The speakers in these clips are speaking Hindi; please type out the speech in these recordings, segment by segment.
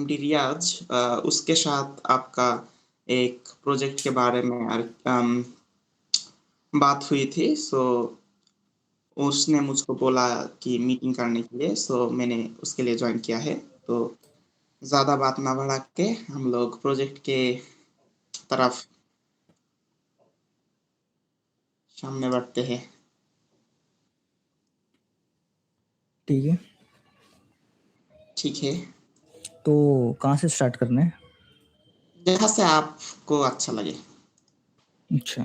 एमडी रियाज उसके साथ आपका एक प्रोजेक्ट के बारे में बात हुई थी। सो उसने मुझको बोला कि मीटिंग करने के लिए, सो मैंने उसके लिए ज्वाइन किया है। तो ज़्यादा बात ना बढ़ा के हम लोग प्रोजेक्ट के तरफ सामने बढ़ते हैं। ठीक है, ठीक है, तो कहाँ से स्टार्ट करना है? जहाँ से आपको अच्छा लगे। अच्छा,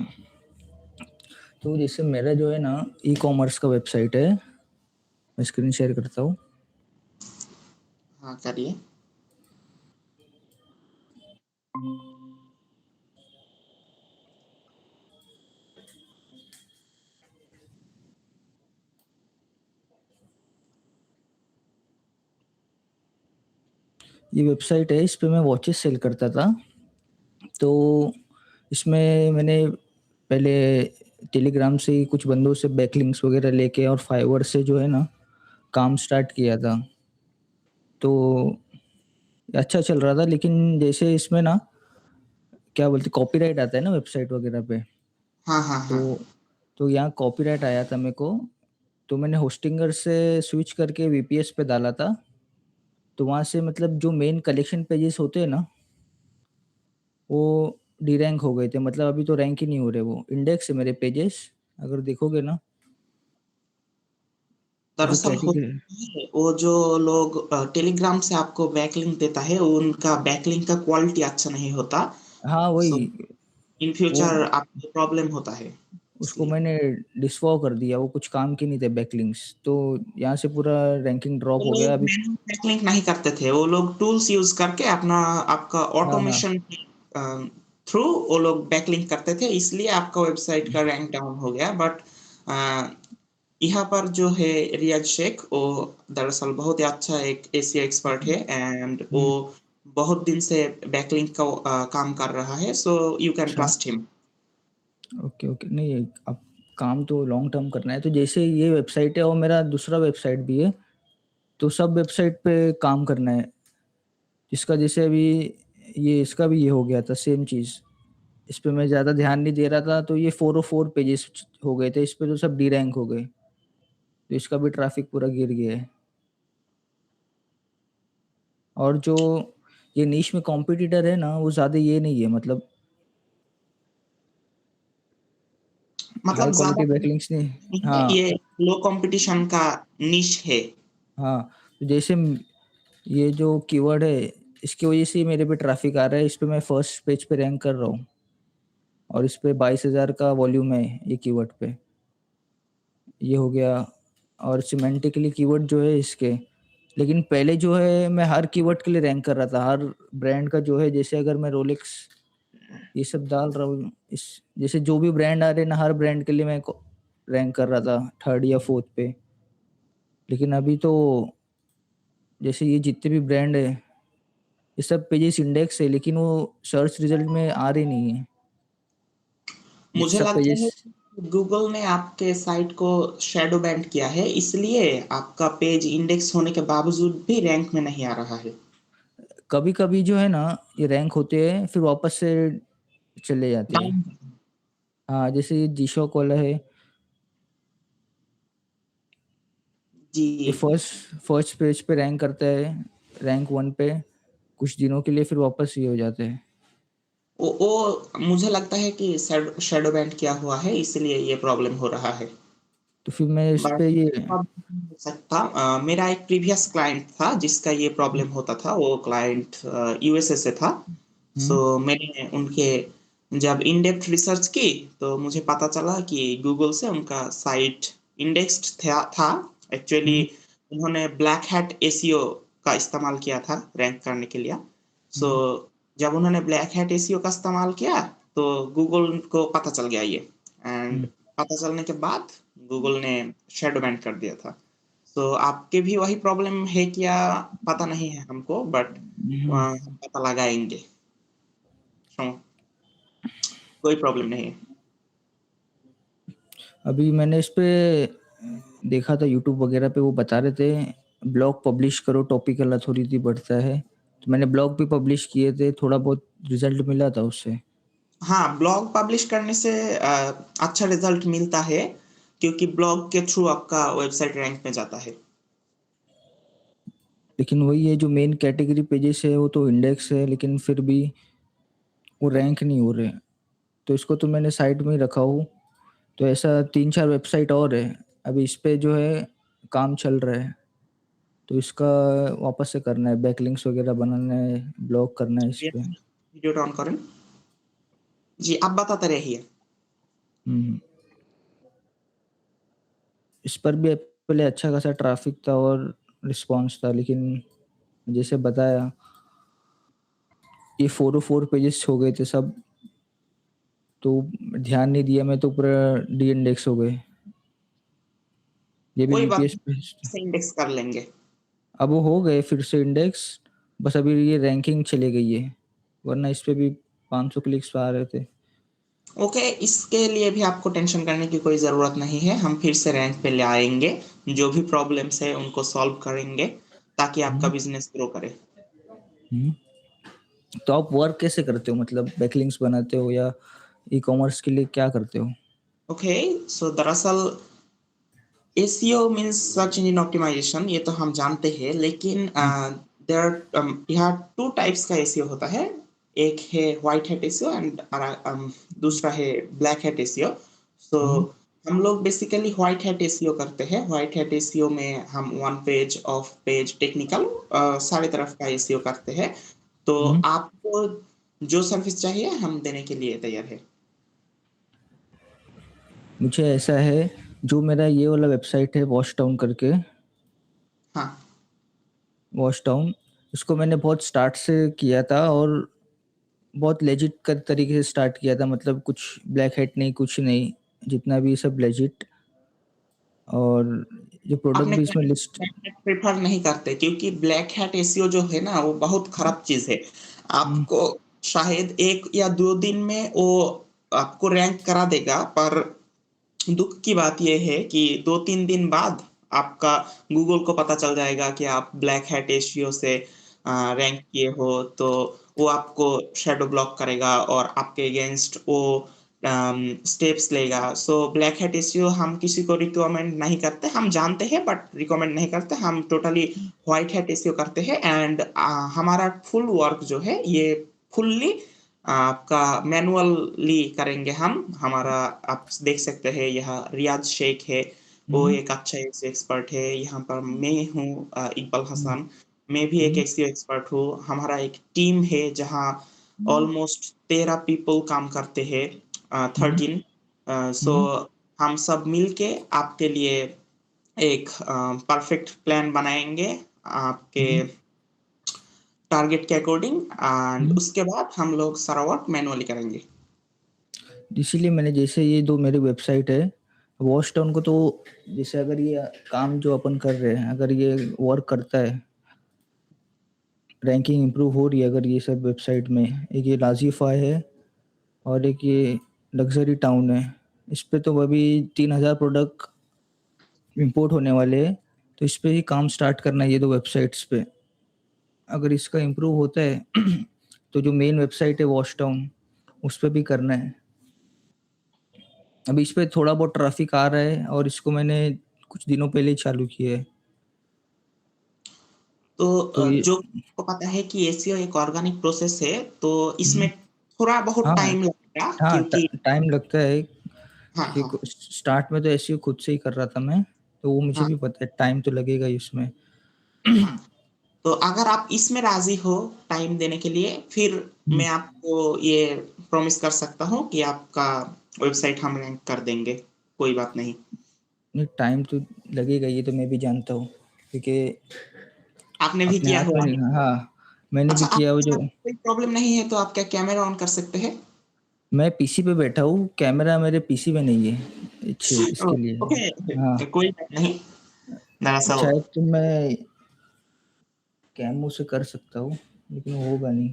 तो जैसे मेरा जो है ना ई कॉमर्स का वेबसाइट है, मैं स्क्रीन शेयर करता हूँ। हाँ, करिए। ये वेबसाइट है, इस पे मैं वॉचेस सेल करता था। तो इसमें मैंने पहले टेलीग्राम से ही कुछ बंदों से बैकलिंक्स वगैरह लेके और फाइवर से जो है ना काम स्टार्ट किया था। तो अच्छा चल रहा था, लेकिन जैसे इसमें ना क्या बोलते कॉपीराइट आता है ना वेबसाइट वगैरह पे। हाँ, हाँ, तो हाँ। यहाँ कॉपीराइट आया था मेरे को। तो मैंने होस्टिंगर से स्विच करके वीपीएस पे डाला था। तो वहाँ से मतलब जो मेन कलेक्शन पेजेस होते हैं ना, वो डी-रैंक हो गए थे। मतलब अभी तो रैंक ही नहीं हो रहे, वो इंडेक्स है मेरे पेजेस, अगर देखोगे ना जो दरअसल कैटेगरी। होता है, वो जो लोग टेलीग्राम से आपको बैकलिंक देता है, उनका बैकलिंक का क्वालिटी अच्छा नहीं होता। हाँ, सो वही। इन वो फ्यूचर आपको प्रॉब्लम होता है, उसको इसलिए। मैंने डिसवॉर कर दिया, वो कुछ काम के नहीं थे बैकलिंक्स। तो यहाँ से पूरा रैंकिंग ड्रॉप वो हो गया लोग अभी। मैनुअल बैकलिंक नहीं करते थे, वो लोग टूल्स यूज करके अपना आपका हाँ, हाँ। ऑटोमेशन थ्रू वो लोग बैकलिंक करते थे, इसलिए आपका वेबसाइट का रैंक डाउन हो गया। बट यहाँ पर जो है रियाज शेख, वो दरअसल बहुत ही अच्छा एक एसीओ एक्सपर्ट है, एंड वो हुँ, बहुत दिन से बैकलिंक का काम कर रहा है। सो यू कैन अच्छा। Trust him. Okay, okay. नहीं, अब काम तो लॉन्ग टर्म करना है। तो जैसे ये वेबसाइट है और मेरा दूसरा वेबसाइट भी है, तो सब वेबसाइट पे काम करना है। इसका जैसे अभी ये इसका भी ये हो गया था सेम चीज़। इस पे मैं ज़्यादा ध्यान नहीं दे रहा था, तो ये 404 पेजेस हो गए थे। इस पे तो सब डी रैंक हो गए। तो इसका भी ट्रैफिक पूरा गिर गया है। और जो ये नीश में कॉम्पिटिटर है ना, वो ज़्यादा ये नहीं है, मतलब हाई मतलब ज्यादा क्वालिटी बैकलिंक्स नहीं। नहीं है, हाँ, ये लो कंपटीशन का निश है। हाँ। तो जैसे ये जो कीवर्ड है, इसकी वजह से ही मेरे पे ट्रैफिक आ रहा है। इस पे मैं फर्स्ट पेज पे रैंक कर रहा हूँ और इस पे 22,000 का वॉल्यूम है ये कीवर्ड पे। ये हो गया। और सिमेंटिकली कीवर्ड जो है इसके, लेकिन पहले जो है मैं हर कीवर्ड के लिए रैंक कर रहा था, हर ब्रांड का जो है। जैसे अगर मैं रोलेक्स ये सब डाल रहा हूँ, इस जैसे जो भी ब्रांड आ रहे हैं ना, हर ब्रांड के लिए मैं रैंक कर रहा था 3rd या 4th पे। लेकिन अभी तो जैसे ये जितने भी ब्रांड है, ये सब पेजेस इंडेक्स है, लेकिन वो सर्च रिजल्ट में आ रही नहीं है। ये मुझे सब लगता पेजेस। है कि गूगल ने आपके साइट को शैडो बैंड किया है, इसलिए आपका पेज इंडेक्स होने के बावजूद भी रैंक में नहीं आ रहा है। कभी-कभी जो है ना ये रैंक होते हैं, फिर वापस से चले जाते हैं। डाउन। हाँ, जैसे ये जी-शॉक वाला है, ये जी। फर्स्ट फर्स्ट पेज पे रैंक करता है, रैंक 1 पे कुछ दिनों के लिए, फिर वापस ये हो जाता है। वो मुझे लगता है कि शैडो बैंड किया हुआ है, इसलिए ये प्रॉब्लम हो रहा है। तो फिर मैं इस बट पे ये हो सकता, मेरा एक प्रीवियस क्लाइंट था जिसका ये प्रॉब्लम होता था। वो क्लाइंट यूएसए से था। हुँ, सो मैंने उनके जब इन डेप्थ रिसर्च की, तो मुझे पता चला कि गूगल से उनका साइट इंडेक्स्ड था। एक्चुअली हुँ, उन्होंने ब्लैक हैट एसीओ का इस्तेमाल किया था रैंक करने के लिए। सो हुँ, जब उन्होंने ब्लैक हैट एसीओ का इस्तेमाल किया, तो गूगल को पता चल गया ये, एंड हुँ, पता चलने के बाद गूगल ने शैडो बैन कर दिया था। तो आपके भी वही प्रॉब्लम है क्या, पता नहीं है हमको, बट हुँ। हम पता लगाएंगे। सो कोई प्रॉब्लम नहीं है। अभी मैंने इस पे देखा था यूट्यूब वगैरह पे, वो बता रहे थे ब्लॉग पब्लिश करो, टॉपिकल अथॉरिटी बढ़ता है। तो मैंने ब्लॉग भी पब्लिश किए थे, थोड़ा बहुत रिज़ल्ट मिला था उससे। हाँ, ब्लॉग पब्लिश करने से अच्छा रिज़ल्ट मिलता है, क्योंकि ब्लॉग के थ्रू आपका वेबसाइट रैंक में जाता है। लेकिन वही है, जो मेन कैटेगरी पेजेस है वो तो इंडेक्स है, लेकिन फिर भी वो रैंक नहीं हो रहे। तो इसको तो मैंने साइड में ही रखा हूँ। तो ऐसा 3-4 वेबसाइट और है, अभी इस पे जो है काम चल रहा है। तो इसका वापस से करना है, बैकलिंक्स वगैरह बनाना है, ब्लॉग करना है इस पे। वीडियो ऑन करें। जी, आप बताते रहिए। हुँ। इस पर भी पहले अच्छा खासा ट्रैफ़िक था और रिस्पॉन्स था, लेकिन जैसे बताया, ये 404 पेजेस हो गए थे सब, तो ध्यान नहीं दिया मैं तो पूरा डी-इंडेक्स हो गए। ये भी कोई बात वीपीएस नहीं, पेज था। से इंडेक्स कर लेंगे। अब वो हो गए फिर से इंडेक्स, बस अभी ये रैंकिंग चली गई है, वरना इस पे भी 500 क्लिक्स आ रहे थे। ओके, इसके लिए भी आपको टेंशन करने की कोई ज़रूरत नहीं है, हम फिर से रैंक पे ले आएँगे, जो भी प्रॉब्लम्स है उनको सॉल्व करेंगे, ताकि आपका हुँ, बिज़नेस ग्रो करे। हुँ। तो आप वर्क कैसे करते हो? मतलब बैकलिंक्स बनाते हो या ई-कॉमर्स के लिए क्या करते हो? ओके, सो दरअसल SEO means search engine optimisation, ये तो हम जानते हैं, लेकिन हुँ, यहाँ 2 टाइप्स का एसईओ होता है। एक है व्हाइट हैट एसईओ एंड दूसरा है ब्लैक हैट एसईओ। सो हुँ, हम लोग बेसिकली व्हाइट हैट एसईओ करते हैं। व्हाइट हैट एसईओ में हम one page, of page, technical सारी तरफ का एसईओ करते हैं। तो हुँ। आपको जो सर्विस चाहिए हम देने के लिए तैयार है। मुझे ऐसा है, जो मेरा ये वाला वेबसाइट है वॉच टाउन करके, हाँ, वॉच टाउन, इसको मैंने बहुत स्टार्ट से किया था और बहुत लेजिट का तरीके से स्टार्ट किया था, मतलब कुछ ब्लैक हैट नहीं, कुछ नहीं, जितना भी सब लेजिट, और जो प्रोडक्ट अपने भी इसमें लिस्ट। ब्लैक हैट प्रेफ़र नहीं करते, क्योंकि ब्लैक हैट एसईओ जो है ना वो बहुत खराब चीज़ है। हुँ, आपको शायद 1 या 2 दिन में वो आपको रैंक करा देगा, पर दुःख की बात ये है कि 2-3 दिन बाद आपका गूगल को पता चल जाएगा कि आप ब्लैक हैट एसईओ से रैंक किए हो, तो वो आपको शैडो ब्लॉक करेगा और आपके अगेंस्ट वो स्टेप्स लेगा। सो ब्लैक हैट एसईओ हम किसी को रिकमेंड नहीं करते। हम जानते हैं बट रिकमेंड नहीं करते। हम टोटली व्हाइट हैट एसईओ करते हैं एंड हमारा फुल वर्क जो है ये फुल्ली आपका मैनुअली करेंगे हम। हमारा आप देख सकते हैं यहाँ रियाज़ शेख है, वो हुँ, एक अच्छा एसईओ एक्सपर्ट है। यहाँ पर मैं हूँ इकबाल हुँ, हसन, मैं भी एक हुँ, एसईओ एक्सपर्ट हूँ। हमारा एक टीम है जहाँ ऑलमोस्ट 13 पीपल काम करते हैं, हुँ, 13। सो हुँ, हम सब मिलके आपके लिए एक परफेक्ट प्लान बनाएँगे, आपके हुँ, टारगेट के अकॉर्डिंग, एंड हुँ। उसके बाद हम लोग सारा वर्क मैनुअली करेंगे। इसीलिए मैंने, जैसे ये 2 मेरी वेबसाइट है, वॉच टाउन को तो, जैसे अगर ये काम जो अपन कर रहे हैं, अगर ये वर्क करता है, रैंकिंग इम्प्रूव हो रही है अगर ये सब वेबसाइट में, एक ये लाज़िफ़ाई है और एक ये लक्ज़री टाउन है, इस पे तो अभी 3000 प्रोडक्ट इम्पोर्ट होने वाले हैं, तो इस पे ही काम स्टार्ट करना है, ये 2 वेबसाइट्स पे। अगर इसका इम्प्रूव होता है तो जो मेन वेबसाइट है वॉच टाउन, उस पे भी करना है। अभी इस पे थोड़ा बहुत ट्रैफ़िक आ रहा है और इसको मैंने कुछ दिनों पहले ही चालू किया है। तो तो ये, जो आपको पता है कि एसईओ एक ऑर्गेनिक प्रोसेस है, तो इसमें हुँ, थोड़ा बहुत हाँ, टाइम लगेगा, हाँ, क्योंकि टाइम लगता है, हाँ, क्योंकि हाँ, स्टार्ट में तो एसईओ खुद से ही कर रहा था मैं, तो वो मुझे हाँ, भी पता है, टाइम तो लगेगा ही उसमें। हाँ। तो अगर आप इसमें राज़ी हो टाइम देने के लिए, फिर हुँ, मैं आपको ये प्रॉमिस कर सकता हूँ कि आपका वेबसाइट हम रैंक कर देंगे, कोई बात नहीं। नहीं, टाइम तो लगेगा, ये तो मैं भी जानता हूँ, क्योंकि आपने भी अपने किया हाथ में हुआ नहीं, है। हाँ, मैंने भी अच्छा, किया वो आपके साथ जो, कोई प्रॉब्लम नहीं है तो आप क्या कैमरा ऑन कर सकते हैं? मैं पीसी पे बैठा हूँ, कैमरा मेरे पीसी में नहीं है, इसके लिए। हाँ, ओके, कोई बात नहीं। दरअसल चाहे तो मैं कैमो से कर सकता हूँ, लेकिन वो होगा नहीं।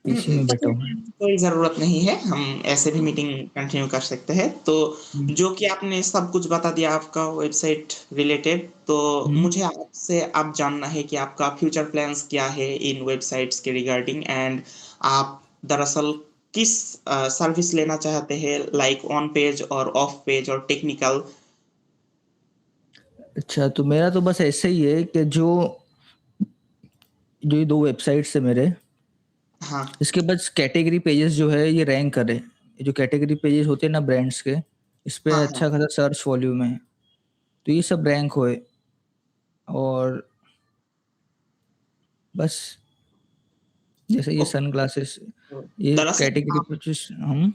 पीसी में बैठा हूँ। कोई ज़रूरत नहीं है, हम ऐसे भी मीटिंग कंटिन्यू कर सकते हैं। तो हुँ, जो कि आपने सब कुछ बता दिया आपका वेबसाइट रिलेटेड, तो हुँ। मुझे आपसे अब जानना है कि आपका फ्यूचर प्लान्स क्या है इन वेबसाइट्स के रिगार्डिंग एंड आप दरअसल किस सर्विस लेना चाहते हैं लाइक ऑन पेज और ऑफ पेज और टेक्निकल? अच्छा, तो मेरा तो बस ऐसे ही है कि जो ये 2 वेबसाइट्स है मेरे, हाँ, इसके बस कैटेगरी पेजेस जो है ये रैंक करे। ये जो कैटेगरी पेजेस होते हैं ना ब्रांड्स के, इस पे हाँ, हाँ। अच्छा खासा सर्च वॉल्यूम है। तो ये सब रैंक होए और बस जैसे ये ओके, सनग्लासेस तो ये दरअसल कैटेगरी पेजेस हम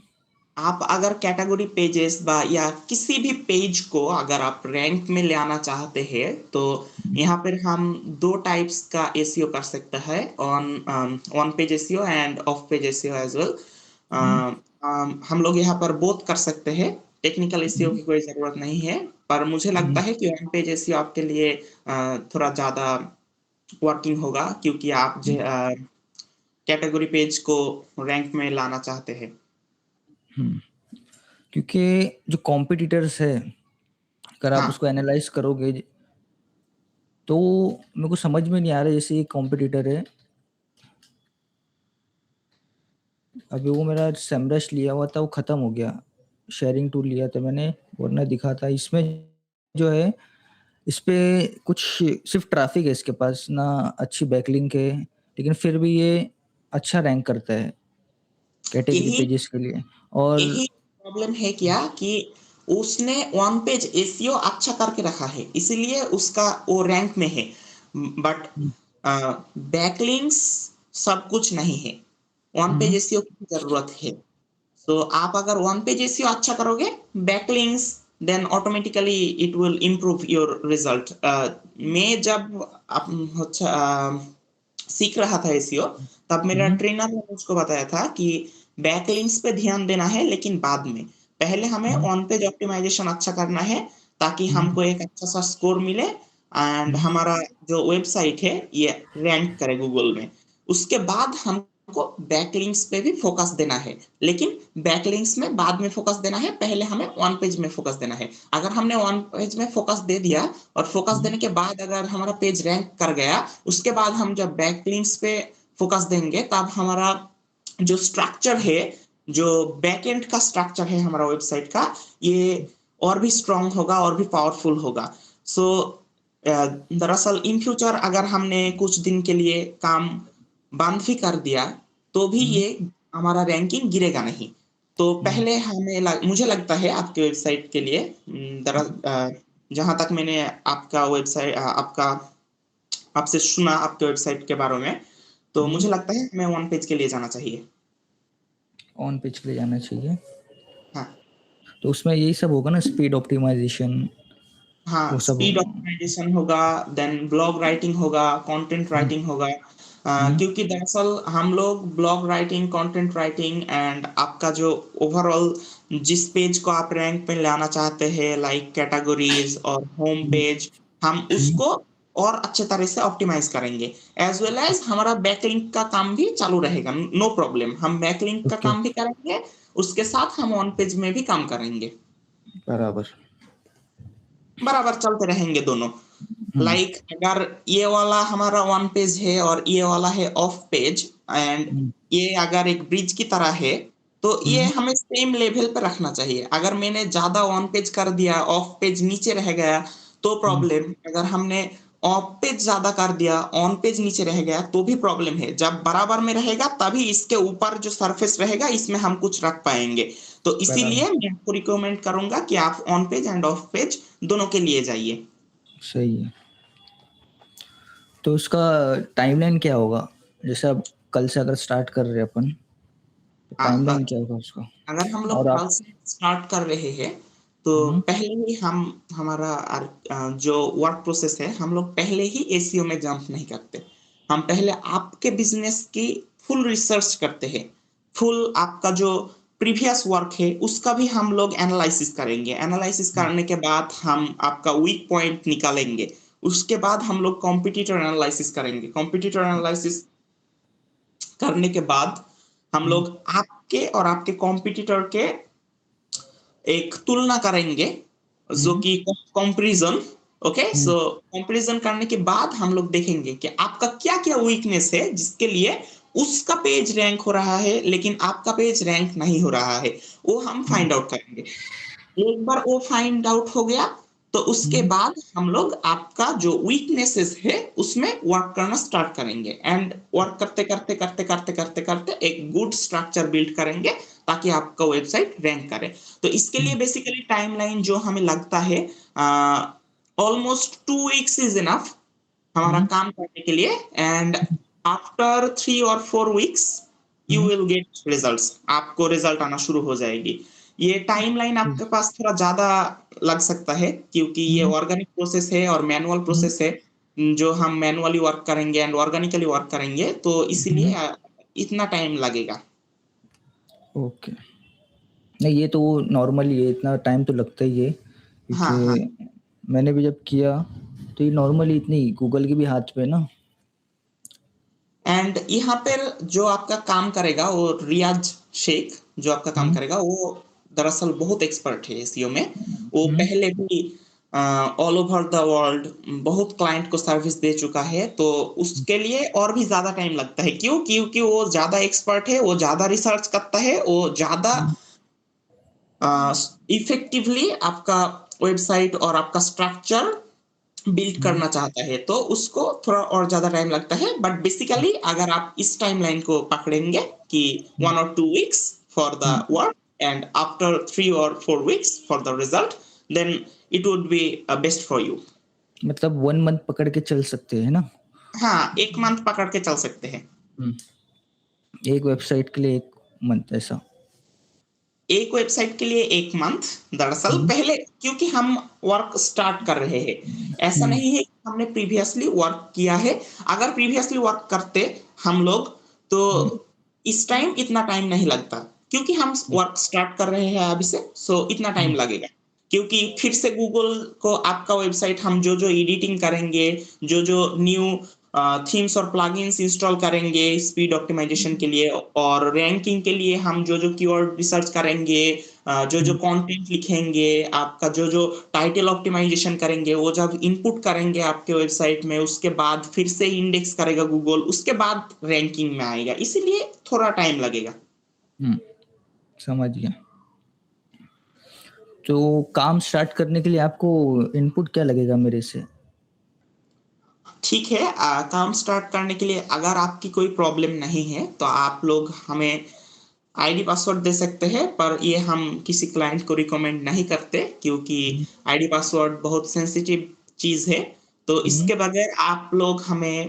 आप अगर कैटेगरी पेजेस या किसी भी पेज को अगर आप रैंक में ले आना चाहते हैं, तो यहाँ पर हम 2 टाइप्स का एसईओ कर सकते हैं on page SEO end of page SEO as well. हम लोग यहाँ पर बोथ कर सकते हैं, टेक्निकल एसईओ की कोई ज़रूरत नहीं है, पर मुझे लगता है कि ऑन पेज एसईओ आपके लिए थोड़ा ज़्यादा वर्किंग होगा क्योंकि आप कैटेगरी पेज को रैंक में लाना चाहते हैं। क्योंकि जो कॉम्पिटिटर्स है, अगर आप हाँ, उसको एनालाइज़ करोगे तो मेरे को समझ में नहीं आ रहा है। जैसे ये कॉम्पिटिटर है, अभी वो मेरा सेमरश लिया हुआ था वो ख़त्म हो गया। शेयरिंग टूल लिया था मैंने, वरना दिखा था। इसमें जो है, इस पे कुछ सिर्फ़ ट्रैफ़िक है इसके पास, ना अच्छी बैकलिंक है, लेकिन फिर भी ये अच्छा रैंक करता है कैटेगरी यही पेजेस के लिए। और यही प्रॉब्लम है क्या कि उसने वन पेज एसईओ अच्छा करके रखा है, इसीलिए उसका वो रैंक में है। बट हुँ, बैकलिंक्स सब कुछ नहीं है। वन पेज हुँ, एसईओ की ज़रूरत है। तो आप अगर वन पेज एसईओ अच्छा करोगे, backlinks then automatically it will improve your result. मैं जब सीख रहा था एसईओ, तब मेरा हुँ, ट्रेनर ने मुझको बताया था कि बैकलिंक्स पे ध्यान देना है लेकिन बाद में। पहले हमें हुँ, ऑन पेज ऑप्टिमाइज़ेशन अच्छा करना है ताकि हुँ, हमको एक अच्छा-सा स्कोर मिले एंड हुँ, हमारा जो वेबसाइट है ये रैंक करे गूगल में। उसके बाद हमको बैकलिंक्स पे भी फ़ोकस देना है। लेकिन बैकलिंक्स में बाद में फ़ोकस देना है, पहले हमें वन पेज में फ़ोकस देना है। अगर हमने वन पेज में फ़ोकस दे दिया और फ़ोकस हुँ, देने के बाद अगर हमारा पेज रैंक कर गया, उसके बाद हम जब बैकलिंक्स पे फ़ोकस देंगे, तब हमारा जो स्ट्रक्चर है, जो बैकएंड का स्ट्रक्चर है हमारा वेबसाइट का, ये और भी स्ट्रॉन्ग होगा और भी पावरफुल होगा। सो दरअसल इन फ्यूचर अगर हमने कुछ दिन के लिए काम बंद भी कर दिया, तो भी हुँ, ये हमारा रैंकिंग गिरेगा नहीं। तो हुँ, पहले मुझे लगता है आपके वेबसाइट के लिए जहाँ तक मैंने आपका आपसे सुना आपके वेबसाइट के बारे में, तो हुँ, मुझे लगता है हमें वन पेज के लिए जाना चाहिए। ऑन पेज पे जाना चाहिए। हाँ, तो उसमें यही सब होगा ना, स्पीड ऑप्टिमाइज़ेशन हाँ, वो सब स्पीड होगा। ऑप्टिमाइज़ेशन होगा, देन ब्लॉग राइटिंग होगा, कंटेंट हुँ, राइटिंग होगा। हुँ, क्योंकि दरअसल हम लोग blog writing, content writing and आपका जो ओवरऑल जिस पेज को आप रैंक पे लाना चाहते हैं लाइक कैटेगरीज़ और होम हुँ, पेज, हम हुँ, उसको और अच्छे तरह से ऑप्टिमाइज़ करेंगे। एज़ वेल एज़ हमारा बैकलिंक का काम भी चालू रहेगा, नो प्रॉब्लम। हम बैकलिंक का ओके, काम भी करेंगे, उसके साथ हम ऑन पेज में भी काम करेंगे। बराबर। बराबर चलते रहेंगे दोनों। हुँ, लाइक अगर ये वाला हमारा वन पेज है और ये वाला है ऑफ पेज एंड हुँ, ये अगर एक ब्रिज की तरह है, तो ये हुँ, हमें सेम लेवल पे रखना चाहिए। अगर मैंने ज़्यादा ऑन पेज कर दिया, ऑफ पेज नीचे रह गया, तो हुँ, प्रॉब्लम। अगर हमने ऑफ पेज ज़्यादा कर दिया, ऑन पेज नीचे रह गया, तो भी प्रॉब्लम है। जब बराबर में रहेगा, तभी इसके ऊपर जो सरफेस रहेगा, इसमें हम कुछ रख पाएँगे। तो बराबर, इसीलिए मैं आपको रिकमेंड करूँगा कि आप on page end of page दोनों के लिए जाइए। सही है। तो उसका टाइमलाइन क्या होगा? जैसे अब कल से अगर स्टार्ट कर रहे हैं अपन, तो हाँ, टाइमलाइन क्या होगा उसका? अगर हम लोग और कल आप से स्टार्ट कर रहे हैं, तो हुँ, पहले ही हम हमारा जो वर्क प्रोसेस है, हम लोग पहले ही एसईओ में जंप नहीं करते। हम पहले आपके बिज़नेस की फुल रिसर्च करते हैं। फुल आपका जो प्रीवियस वर्क है, उसका भी हम लोग एनालिसिस करेंगे। एनालिसिस हुँ, करने के बाद हम आपका वीक पॉइंट निकालेंगे। उसके बाद हम लोग कॉम्पिटिटर एनालिसिस करेंगे। कॉम्पिटिटर एनालिसिस करने के बाद हम लोग आपके और आपके कॉम्पिटिटर के एक तुलना करेंगे जो कि कंपैरिजन। ओके, सो कंपैरिजन करने के बाद हम लोग देखेंगे कि आपका क्या-क्या वीकनेस है जिसके लिए उसका पेज रैंक हो रहा है लेकिन आपका पेज रैंक नहीं हो रहा है, वो हम फाइंड आउट करेंगे। एक बार वो फाइंड आउट हो गया, तो उसके बाद हम लोग आपका जो वीकनेसेस है, उसमें वर्क करना स्टार्ट करेंगे एंड वर्क करते एक गुड स्ट्रक्चर बिल्ड करेंगे ताकि आपका वेबसाइट रैंक करे। तो इसके लिए बेसिकली टाइमलाइन जो हमें लगता है ऑलमोस्ट 2 वीक्स इज़ इनफ हमारा काम करने के लिए एंड आफ्टर 3 और 4 weeks you will get results. आपको रिजल्ट आना शुरू हो जाएगी। ये टाइमलाइन आपके पास थोड़ा ज़्यादा लग सकता है क्योंकि ये ऑर्गेनिक प्रोसेस है और मैनुअल प्रोसेस है, जो हम मैनुअली वर्क करेंगे एंड ऑर्गेनिकली वर्क करेंगे, तो इसीलिए इतना टाइम लगेगा। ओके। नहीं, ये तो नॉर्मली है, इतना टाइम तो लगता ही है हाँ, हाँ। क्योंकि मैंने भी जब किया तो ये नॉर्मली इतनी गूगल के भी हाथ पे है ना। एंड यहाँ पर जो आपका काम करेगा वो रियाज शेख जो आपका काम करेगा वो दरअसल बहुत एक्सपर्ट है एसईओ में। वो पहले भी ऑल ओवर द वर्ल्ड बहुत क्लाइंट को सर्विस दे चुका है, तो उसके लिए और भी ज़्यादा टाइम लगता है। क्यों? क्योंकि वो ज़्यादा एक्सपर्ट है, वो ज़्यादा रिसर्च करता है, वो ज़्यादा इफेक्टिवली आपका वेबसाइट और आपका स्ट्रक्चर बिल्ड करना चाहता है, तो उसको थोड़ा और ज़्यादा टाइम लगता है। बट बेसिकली अगर आप इस टाइमलाइन को पकड़ेंगे कि 1 और 2 weeks for the work and after 3 और 4 weeks for the result, then it would be best for you. मतलब 1 मंथ पकड़ के चल सकते हैं ना? हाँ, 1 मंथ पकड़ के चल सकते हैं। एक वेबसाइट के लिए 1 मंथ ऐसा। एक वेबसाइट के लिए 1 मंथ दरअसल पहले क्योंकि हम वर्क स्टार्ट कर रहे हैं। ऐसा नहीं है कि हमने प्रीवियसली वर्क किया है। अगर प्रीवियसली वर्क करते हम लोग तो इस टाइम इतना टाइम नहीं लगता। क्योंकि हम वर्क स्टार्ट कर रहे हैं अभी से, सो इतना टाइम लगेगा। क्योंकि फिर से गूगल को आपका वेबसाइट हम जो-जो एडिटिंग करेंगे, जो-जो न्यू थीम्स और प्लगइन्स इंस्टॉल करेंगे स्पीड ऑप्टिमाइजेशन के लिए और रैंकिंग के लिए हम जो-जो कीवर्ड रिसर्च करेंगे, जो-जो कंटेंट लिखेंगे, आपका जो-जो टाइटल ऑप्टिमाइजेशन करेंगे, वो जब इनपुट करेंगे आपके वेबसाइट में, उसके बाद फिर से इंडेक्स करेगा गूगल, उसके बाद रैंकिंग में आएगा। इसीलिए थोड़ा टाइम लगेगा। समझ गया। तो काम स्टार्ट करने के लिए आपको इनपुट क्या लगेगा मेरे से? ठीक है, काम स्टार्ट करने के लिए अगर आपकी कोई प्रॉब्लम नहीं है, तो आप लोग हमें आईडी पासवर्ड दे सकते हैं, पर ये हम किसी क्लाइंट को रिकमेंड नहीं करते क्योंकि आईडी पासवर्ड बहुत सेंसिटिव चीज़ है। तो इसके बगैर आप लोग हमें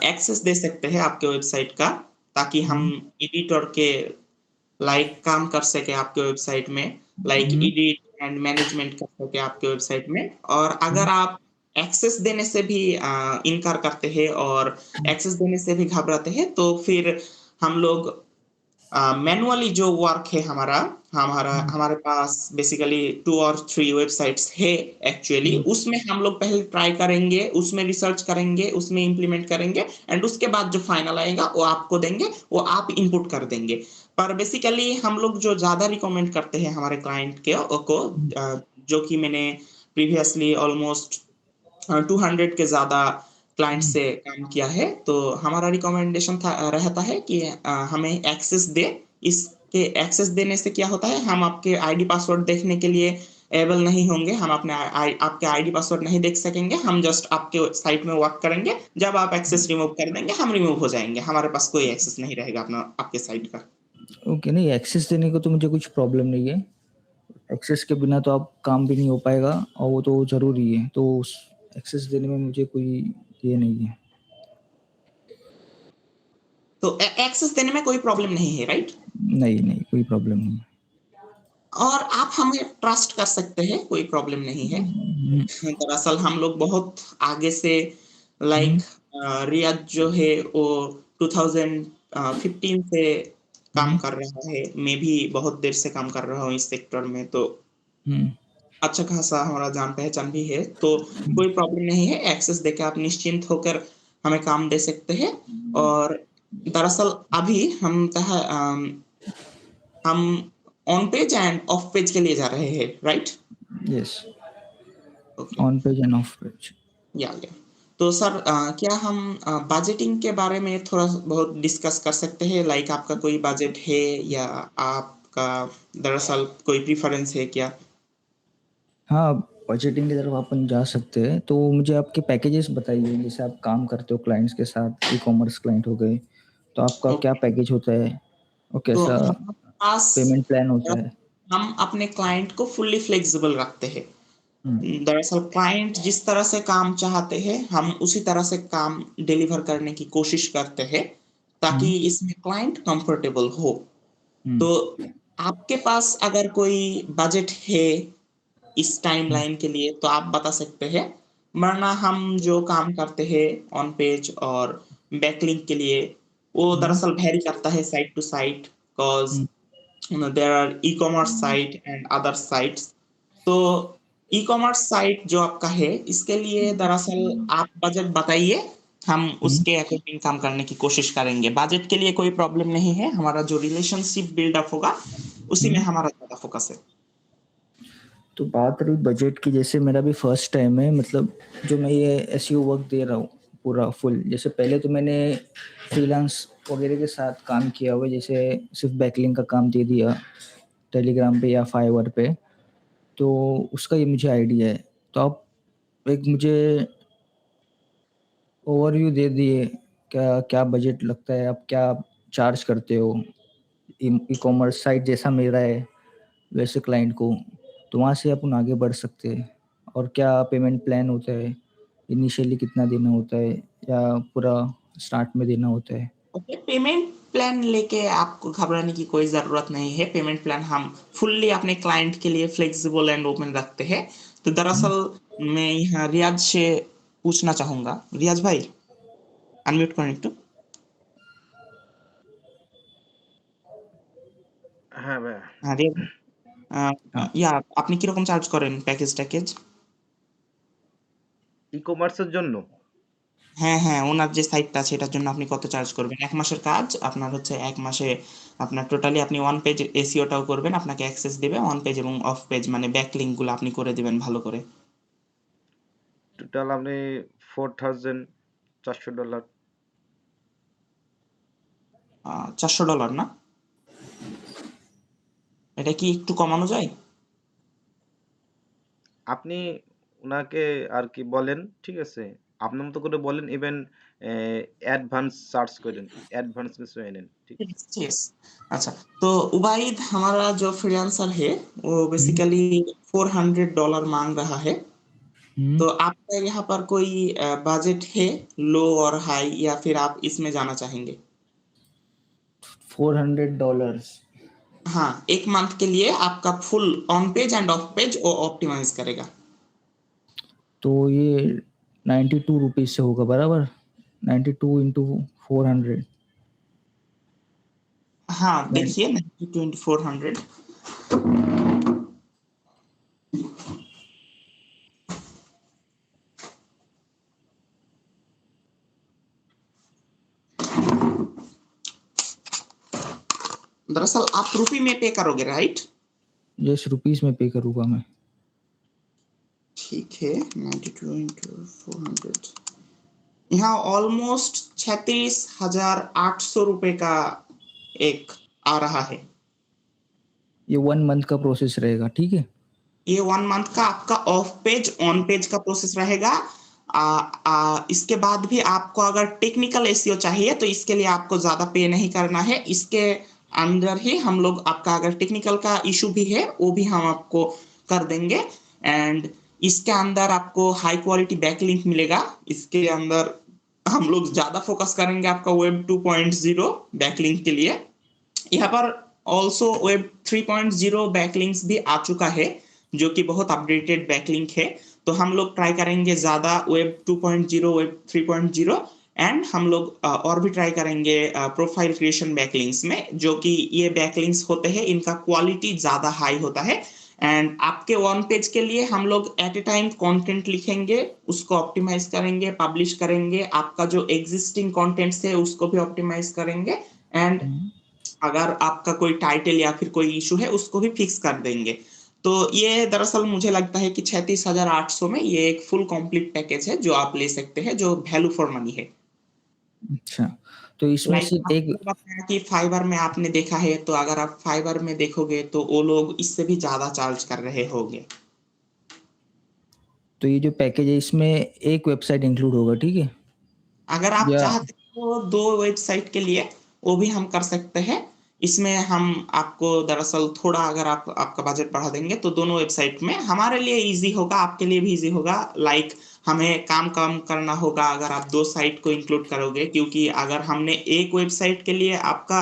एक्सेस दे सकते हैं आपके वेबसाइट का, ताकि हम एडिटर के लाइक काम कर सके आपके वेबसाइट में, लाइक एडिट एंड मैनेजमेंट कर सके आपके वेबसाइट में। और अगर आप एक्सेस देने से भी इनकार करते हैं और एक्सेस देने से भी घबराते हैं, तो फिर हम लोग मैनुअली जो वर्क है हमारा हमारा हमारे पास बेसिकली 2 और 3 वेबसाइट्स है एक्चुअली, उसमें हम लोग पहले ट्राई करेंगे, उसमें रिसर्च करेंगे, उसमें इम्प्लीमेंट करेंगे एंड उसके बाद जो फाइनल आएगा वो आपको देंगे, वो आप इनपुट कर देंगे। पर बेसिकली हम लोग जो ज़्यादा रिकमेंड करते हैं हमारे क्लाइंट के जो कि मैंने प्रीवियसली ऑलमोस्ट 200 के ज़्यादा क्लाइंट से काम किया है, तो हमारा रिकमेंडेशन रहता है कि हमें एक्सेस दें। इसके एक्सेस देने से क्या होता है, हम आपके आईडी पासवर्ड देखने के लिए एबल नहीं होंगे, हम अपने आपके आईडी पासवर्ड नहीं देख सकेंगे, हम जस्ट आपके साइट में वर्क करेंगे, जब आप एक्सेस रिमूव कर देंगे, हम रिमूव हो जाएँगे, हमारे पास कोई एक्सेस नहीं रहेगा अपना आपके साइट का। ओके, नहीं एक्सेस देने को तो मुझे कुछ प्रॉब्लम नहीं है। एक्सेस के बिना तो आप काम भी नहीं हो पाएगा और वो तो ज़रूरी है, तो उस एक्सेस देने में मुझे कोई ये नहीं है। तो एक्सेस देने में कोई प्रॉब्लम नहीं है, राइट? नहीं, नहीं, कोई प्रॉब्लम नहीं। और आप हमें ट्रस्ट कर सकते हैं, कोई प्रॉब्लम नहीं है। दरअसल हम लोग बहुत आगे से लाइक रियाद जो है वो 2015 से काम कर रहा है। मैं भी बहुत देर से काम कर रहा हूँ इस सेक्टर में, तो अच्छा खासा हमारा जान-पहचान भी है, तो कोई प्रॉब्लम नहीं है। एक्सेस देके आप निश्चिंत होकर हमें काम दे सकते हैं और दरअसल अभी हम on page end of page के लिए जा रहे हैं, right? Yes, okay. On page end of page. या तो सर क्या हम बजटिंग के बारे में थोड़ा बहुत डिस्कस कर सकते हैं? लाइक आपका कोई बजट है या आपका दरअसल कोई प्रेफरेंस है क्या? हाँ, बजटिंग की तरफ अपन जा सकते हैं। तो मुझे आपके पैकेजेस बताइए, जैसे आप काम करते हो क्लाइंट्स के साथ, ई-कॉमर्स क्लाइंट हो गए, तो आपका क्या ओके। पैकेज होता है और तो कैसा हमारे पास पेमेंट प्लान होता है? हम अपने क्लाइंट को फुल्ली फ्लेक्सिबल रखते हैं। हुँ, दरअसल क्लाइंट जिस तरह से काम चाहते हैं हम उसी तरह से काम डिलीवर करने की कोशिश करते हैं ताकि हुँ, इसमें क्लाइंट कंफर्टेबल हो। हुँ, तो आपके पास अगर कोई बजट है इस हुँ, टाइमलाइन के लिए तो आप बता सकते हैं, वरना हम जो काम करते हैं ऑन पेज और बैकलिंक के लिए वो हुँ, दरअसल वेरी करता है site to site, because um, there are e-commerce site and other sites। तो ई-कॉमर्स साइट जो आपका है इसके लिए दरअसल आप बजट बताइए, हम हुँ, उसके अकॉर्डिंग काम करने की कोशिश करेंगे। बजट के लिए कोई प्रॉब्लम नहीं है, हमारा जो रिलेशनशिप बिल्ड अप होगा उसी में हुँ। हमारा ज़्यादा फोकस है। तो बात रही बजट की, जैसे मेरा भी फर्स्ट टाइम है, मतलब जो मैं ये एसईओ वर्क दे रहा हूँ पूरा फुल। जैसे पहले तो मैंने फ्रीलांस वगैरह के साथ काम किया हुआ है, जैसे सिर्फ बैकलिंक का काम दे दिया टेलीग्राम पे या फाइवर पे, तो उसका ये मुझे आइडिया है। तो आप एक मुझे ओवरव्यू दे दिए, क्या क्या बजट लगता है, आप क्या चार्ज करते हो ई कॉमर्स साइट जैसा मेरा है वैसे क्लाइंट को, तो वहाँ से अपन आगे बढ़ सकते हैं। और क्या पेमेंट प्लान होता है, इनिशियली कितना देना होता है या पूरा स्टार्ट में देना होता है? ओके, पेमेंट प्लान लेके आपको घबराने की कोई ज़रूरत नहीं है। पेमेंट प्लान हम फुल्ली अपने क्लाइंट के लिए फ्लेक्सिबल एंड ओपन रखते हैं। तो हुँ, दरअसल मैं यहाँ रियाज़ से पूछना चाहूँगा। रियाज़ भाई, अनम्यूट करें একটু। হ্যাঁ ভাইয়া। হ্যাঁ, রিয়াজ আ हाँ। আপনি কিরকম চার্জ করেন প্যাকেজ-ট্যাকেজ? ই-কমার্সের জন্য? হ্যাঁ, উনার যে সাইটটা আছে এটার জন্য আপনি কত চার্জ করবেন? ১ মাসের কাজ আপনার হচ্ছে ১ মাসে আপনার টোটালি আপনি অন পেজ এসইও টাও করবেন, আপনাকে অ্যাক্সেস দিবে অন পেজ এবং অফ পেজ মানে ব্যাকলিংক গুলো আপনি করে দিবেন ভালো করে। টোটাল আপনি $4,400। $৪০০ না? এটা কি একটু কমানো যায়? আপনি উনাকে আরকি বলেন, ঠিক আছে? আপনার মতো করে বলেন ইভেন অ্যাডভান্স চার্জ কইরেন। অ্যাডভান্স কিছু নেন। ঠিক আছে? यस। अच्छा, तो उबाइद हमारा जो फ्रीलांसर है वो हुँ, बेसिकली $400 माँग रहा है। हुँ, तो आपका यहाँ पर कोई बजट है लो और हाई या फिर आप इसमें जाना चाहेंगे? $400। हाँ, 1 मंथ के लिए आपका full on page end of page वो ऑप्टिमाइज़ करेगा। तो ये ₹92 से होगा बराबर? 92 इंटू 400। हाँ, नाइन देखिए 92 into 400। दरअसल आप रुपए में पे करोगे, राइट? यस, रुपीज़ में पे करूँगा मैं। ठीक है, 92 into 400 यहाँ ऑलमोस्ट 36,800 रुपए का एक आ रहा है। ये 1 मंथ का प्रोसेस रहेगा, ठीक है? ये 1 मंथ का आपका ऑफ पेज, ऑन पेज का प्रोसेस रहेगा। इसके बाद भी आपको अगर टेक्निकल एसईओ चाहिए तो इसके लिए आपको ज़्यादा पे नहीं करना है। इसके अंदर ही हम लोग आपका अगर टेक्निकल का इश्यू भी है, वो भी हम आपको कर देंगे एंड इसके अंदर आपको हाई क्वालिटी बैकलिंक मिलेगा। इसके अंदर हम लोग ज़्यादा फोकस करेंगे आपका वेब 2.0 बैकलिंक के लिए। यहाँ पर ऑल्सो वेब 3.0 बैकलिंक्स भी आ चुका है जो कि बहुत अपडेटेड बैकलिंक है। तो हम लोग ट्राई करेंगे ज़्यादा वेब 2.0 वेब 3.0 एंड हम लोग और भी ट्राई करेंगे प्रोफाइल क्रिएशन बैकलिंक्स में, जो कि ये बैकलिंक्स होते हैं इनका क्वालिटी ज़्यादा हाई होता है एंड आपके वन पेज के लिए हम लोग एट ए टाइम कंटेंट लिखेंगे, उसको ऑप्टिमाइज करेंगे, पब्लिश करेंगे, आपका जो एग्जिस्टिंग कंटेंट्स है उसको भी ऑप्टिमाइज करेंगे, एंड हम्म, अगर आपका कोई टाइटल या फिर कोई इशू है उसको भी फिक्स कर देंगे। तो ये दरअसल मुझे लगता है कि 36,800 में ये एक फुल कंप्लीट पैकेज है जो आप ले सकते हैं, जो वैल्यू फॉर मनी है। अच्छा, तो इसमें लाइक सिर्फ एक आपने बताया कि फाइवर में आपने देखा है, तो अगर आप फाइवर में देखोगे तो वो लोग इससे भी ज्यादा चार्ज कर रहे होंगे। तो ये जो पैकेज है इसमें एक वेबसाइट इंक्लूड होगा, ठीक है? अगर आप या चाहते हो 2 वेबसाइट के लिए, वो भी हम कर सकते हैं। इसमें हम आपको दरअसल थोड़ा अगर आप आपका बजट बढ़ा देंगे तो दोनों वेबसाइट में हमारे लिए ईज़ी होगा, आपके लिए भी ईज़ी होगा। लाइक हमें काम कम करना होगा अगर आप 2 साइट को इंक्लूड करोगे, क्योंकि अगर हमने एक वेबसाइट के लिए आपका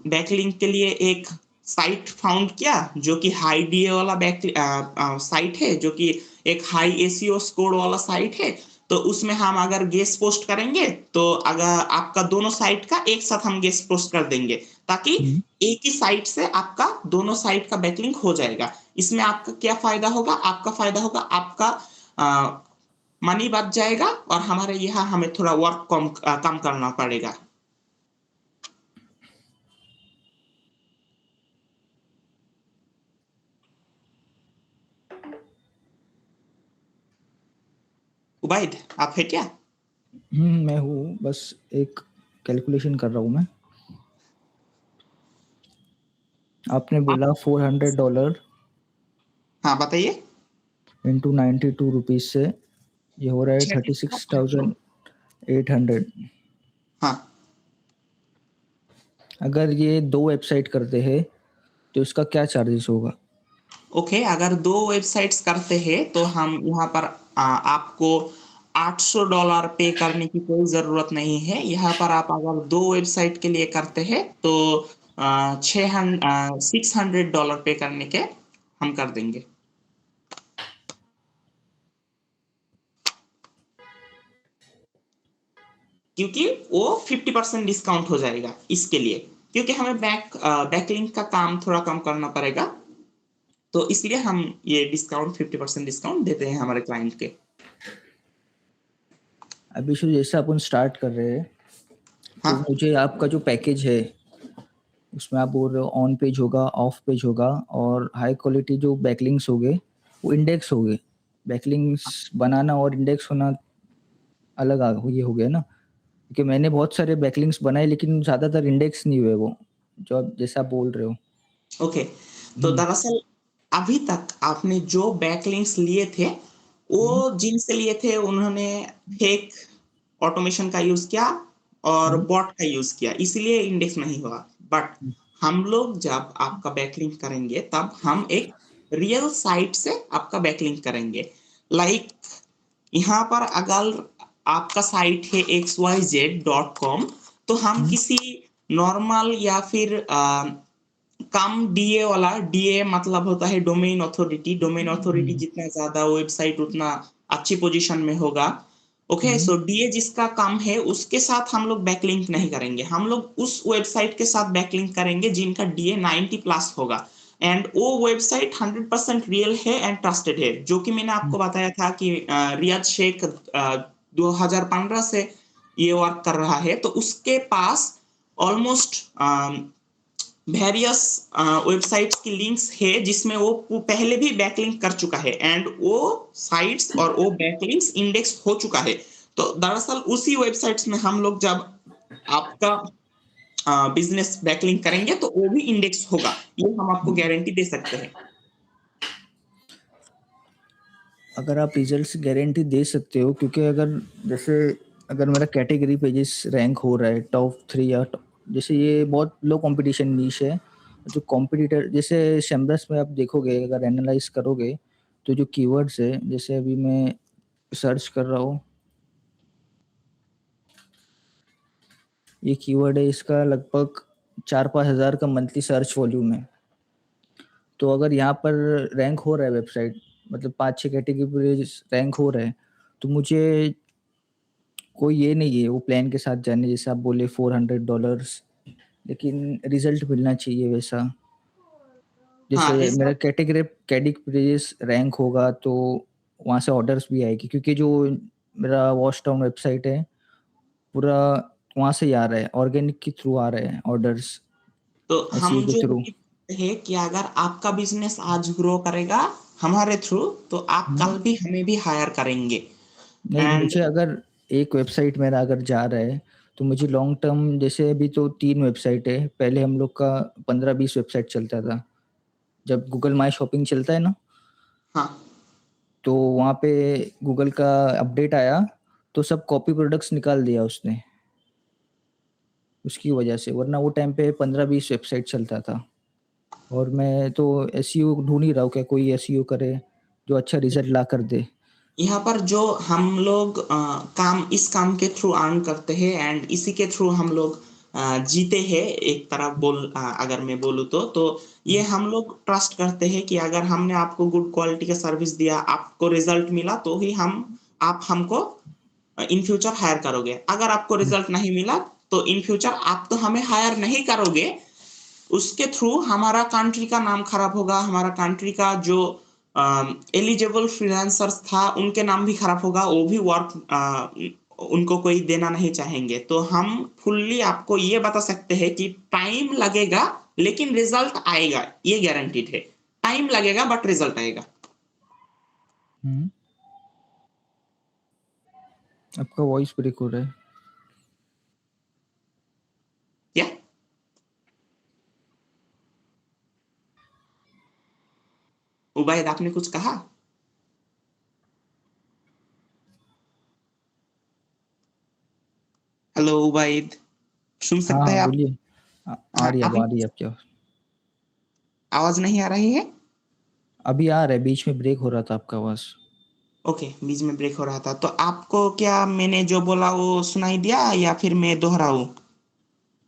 बैकलिंक के लिए एक साइट फाउंड किया, जो कि हाई डीए वाला साइट है, जो कि एक हाई एसईओ स्कोर वाला साइट है, तो उसमें हम अगर गेस्ट पोस्ट करेंगे, तो अगर आपका दोनों साइट का एक साथ हम गेस्ट पोस्ट कर देंगे, ताकि हुँ, एक ही साइट से आपका दोनों साइट का बैकलिंक हो जाएगा। इसमें आपका क्या फायदा होगा? आपका फायदा होगा, आपका मनी बच जाएगा, और हमारे यहाँ हमें थोड़ा वर्क कम करना पड़ेगा। उबैद, आप है क्या? मैं हूँ, बस एक कैलकुलेशन कर रहा हूँ मैं। आपने आप बोला $400 हाँ, बताइए। इंटू 92 रुपीज़ से ये हो रहा है 36,800। 36,800। हाँ। अगर ये 2 वेबसाइट करते हैं, तो इसका क्या चार्जेस होगा? ओके, अगर 2 वेबसाइट्स करते हैं तो हम यहाँ पर आपको $800 पे करने की कोई ज़रूरत नहीं है। यहाँ पर आप अगर 2 वेबसाइट के लिए करते हैं तो $600 पे करने के हम कर देंगे। क्योंकि वो 50% डिस्काउंट हो जाएगा इसके लिए, क्योंकि हमें बैकलिंक का काम थोड़ा कम करना पड़ेगा, तो इसलिए हम ये डिस्काउंट 50% डिस्काउंट देते हैं हमारे क्लाइंट के। अभी से जैसे अपन स्टार्ट कर रहे हैं, तो हाँ। मुझे आपका जो पैकेज है, उसमें आप बोल रहे हो ऑन पेज होगा, ऑफ पेज होगा और हाई क्वालिटी जो बैकलिंक्स होंगे, वो इंडेक्स होंगे। बैकलिंक्स बनाना और इंडेक्स होना अलग ये हो गया ना? क्योंकि मैंने बहुत सारे बैकलिंक्स बनाए लेकिन ज़्यादातर इंडेक्स नहीं हुए वो, जो आप जैसा आप बोल रहे हो। ओके, तो हुँ, दरअसल अभी तक आपने जो बैकलिंक्स लिए थे, हुँ, वो जिनसे लिए थे उन्होंने फेक ऑटोमेशन का यूज़ किया और हुँ, बॉट का यूज़ किया, इसीलिए इंडेक्स नहीं हुआ। बट हुँ, हम लोग जब आपका बैकलिंक करेंगे, तब हम एक रियल साइट से आपका बैकलिंक करेंगे। लाइक यहाँ पर अगर आपका साइट है xyz.com, तो हम हुँ, किसी नॉर्मल या फिर कम डीए वाला, डीए मतलब होता है डोमेन अथॉरिटी, डोमेन अथॉरिटी हुँ, जितना ज्यादा वेबसाइट उतना अच्छी पोजीशन में होगा। ओके, हुँ, सो डीए जिसका कम है उसके साथ हम लोग बैकलिंक नहीं करेंगे, हम लोग उस वेबसाइट के साथ बैकलिंक करेंगे जिनका डीए 90 प्लस होगा, एंड वो वेबसाइट 100% रियल है एंड ट्रस्टेड है, जो कि मैंने हुँ, आपको बताया था कि रियाज शेख 2015 से ये वर्क कर रहा है, तो उसके पास ऑलमोस्ट वेरियस वेबसाइट्स की लिंक्स है जिसमें वो पहले भी बैकलिंक कर चुका है, एंड वो साइट्स और वो बैकलिंक्स इंडेक्स हो चुका है। तो दरअसल उसी वेबसाइट्स में हम लोग जब आपका बिजनेस बैकलिंक करेंगे तो वो भी इंडेक्स होगा, ये हम आपको हुँ। गारंटी दे सकते हैं। अगर आप रिजल्ट्स गारंटी दे सकते हो, क्योंकि अगर जैसे अगर मेरा कैटेगरी पेजेस रैंक हो रहा है टॉप 3 या जैसे ये बहुत लो कंपटीशन नीश है। जो कॉम्पिटिटर जैसे सेमरस में आप देखोगे, अगर एनालाइज करोगे, तो जो कीवर्ड्स है, जैसे अभी मैं सर्च कर रहा हूँ, ये कीवर्ड है, इसका लगभग 4-5 हज़ार का मंथली सर्च वॉल्यूम है। तो अगर यहाँ पर रैंक हो रहा है वेबसाइट, मतलब 5-6 कैटेगरी रैंक हो रहा है, तो मुझे कोई ये नहीं है वो प्लान के साथ जाने, जैसे आप बोले $400, लेकिन रिजल्ट मिलना चाहिए वैसा, जैसे हाँ, मेरा रिजल्ट कैटेगरी पेजेस रैंक होगा तो वहाँ से ऑर्डर्स भी आएगी, क्योंकि जो मेरा वॉच टाउन वेबसाइट है पूरा वहाँ से ही आ रहा है, ऑर्गेनिक के थ्रू आ रहे हैं ऑर्डर्स, तो एसईओ हम के जो थ्रू। उम्मीद करते हैं कि अगर आपका बिजनेस आज ग्रो करेगा हमारे थ्रू, तो आप कल भी हमें भी हायर करेंगे। नहीं, एंड मुझे अगर एक वेबसाइट मेरा अगर जा रहा है तो मुझे लॉन्ग टर्म, जैसे अभी तो 3 वेबसाइट है, पहले हम लोग का 15-20 वेबसाइट चलता था। जब गूगल माय शॉपिंग चलता है ना, हाँ, तो वहाँ पे गूगल का अपडेट आया तो सब कॉपी प्रोडक्ट्स निकाल दिया उसने, उसकी वजह से। वरना वो टाइम पे 15-20 वेबसाइट चलता था। और मैं तो एसईओ ढूंढ ही रहा हूँ कि कोई एसईओ करे जो अच्छा रिजल्ट ला कर दे। यहाँ पर जो हम लोग काम इस काम के थ्रू अर्न करते हैं एंड इसी के थ्रू हम लोग जीते हैं, एक तरह अगर मैं बोलूँ तो ये हम लोग ट्रस्ट करते हैं कि अगर हमने आपको गुड क्वालिटी का सर्विस दिया, आपको रिजल्ट मिला, तो ही आप हमको इन फ्यूचर हायर करोगे। अगर आपको रिजल्ट नहीं मिला तो इन फ्यूचर आप तो हमें हायर नहीं करोगे, उसके थ्रू हमारा कंट्री का नाम खराब होगा, हमारा कंट्री का जो एलिजिबल फ्रीलांसर्स था उनके नाम भी खराब होगा, वो भी वर्क उनको कोई देना नहीं चाहेंगे। तो हम फुल्ली आपको ये बता सकते हैं कि टाइम लगेगा लेकिन रिजल्ट आएगा, ये गारंटीड है। टाइम लगेगा बट रिजल्ट आएगा। हम्म, आपका वॉइस ब्रेक हो रहा है। क्या उबैद, आपने कुछ कहा? हेलो उबैद, सुन सकते हाँ हैं आप? बोलिए। आ हाँ, रही है, अब अभी आ रही है आपकी आवाज। आवाज नहीं आ रही है? अभी आ रहा है, बीच में ब्रेक हो रहा था आपका आवाज। ओके, बीच में ब्रेक हो रहा था। तो आपको क्या मैंने जो बोला वो सुनाई दिया या फिर मैं दोहराऊं?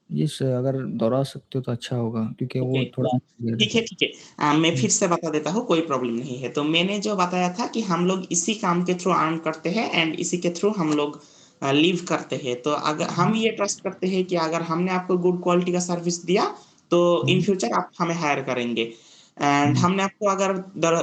जी सर, अगर दोहरा सकते हो तो अच्छा होगा, क्योंकि वो ओके, तो थोड़ा क्लियर है। ठीक है, ठीक है। मैं फिर से बता देता हूँ, कोई प्रॉब्लम नहीं है। तो मैंने जो बताया था कि हम लोग इसी काम के थ्रू अर्न करते हैं एंड इसी के थ्रू हम लोग लिव करते हैं। तो अगर हम ये ट्रस्ट करते हैं कि अगर हमने आपको गुड क्वालिटी का सर्विस दिया तो इन हम्म, फ्यूचर आप हमें हायर करेंगे। एंड हम्म, हमने आपको अगर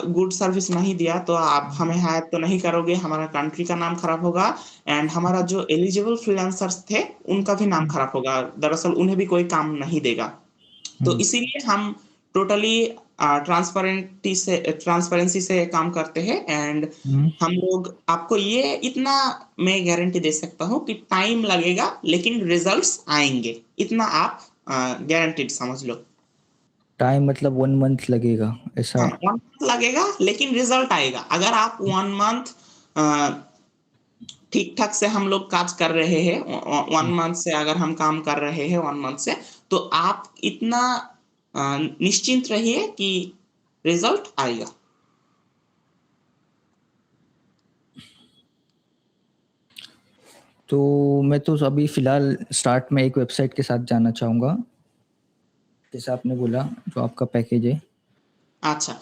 गुड सर्विस नहीं दिया तो आप हमें हायर तो नहीं करोगे, हमारा कंट्री का नाम खराब होगा एंड हमारा जो एलिजिबल फ्रीलांसर्स थे उनका भी नाम हम्म, खराब होगा। दरअसल उन्हें भी कोई काम नहीं देगा। तो हम्म, इसीलिए हम टोटली ट्रांसपेरेंसी से काम करते हैं एंड हम्म। हम लोग आपको ये इतना मैं गारंटी दे सकता हूँ कि टाइम लगेगा लेकिन रिजल्ट्स आएंगे, इतना आप गारंटीड समझ लो। टाइम मतलब 1 मंथ लगेगा ऐसा? हाँ, 1 मंथ लगेगा लेकिन रिजल्ट आएगा। अगर आप 1 मंथ ठीक ठाक से हम लोग काज कर रहे हैं, 1 मंथ से अगर हम काम कर रहे हैं 1 मंथ से, तो आप इतना निश्चिंत रहिए कि रिजल्ट आएगा। तो मैं तो अभी फिलहाल स्टार्ट में एक वेबसाइट के साथ जाना चाहूँगा, जैसे आपने बोला जो आपका पैकेज है। अच्छा,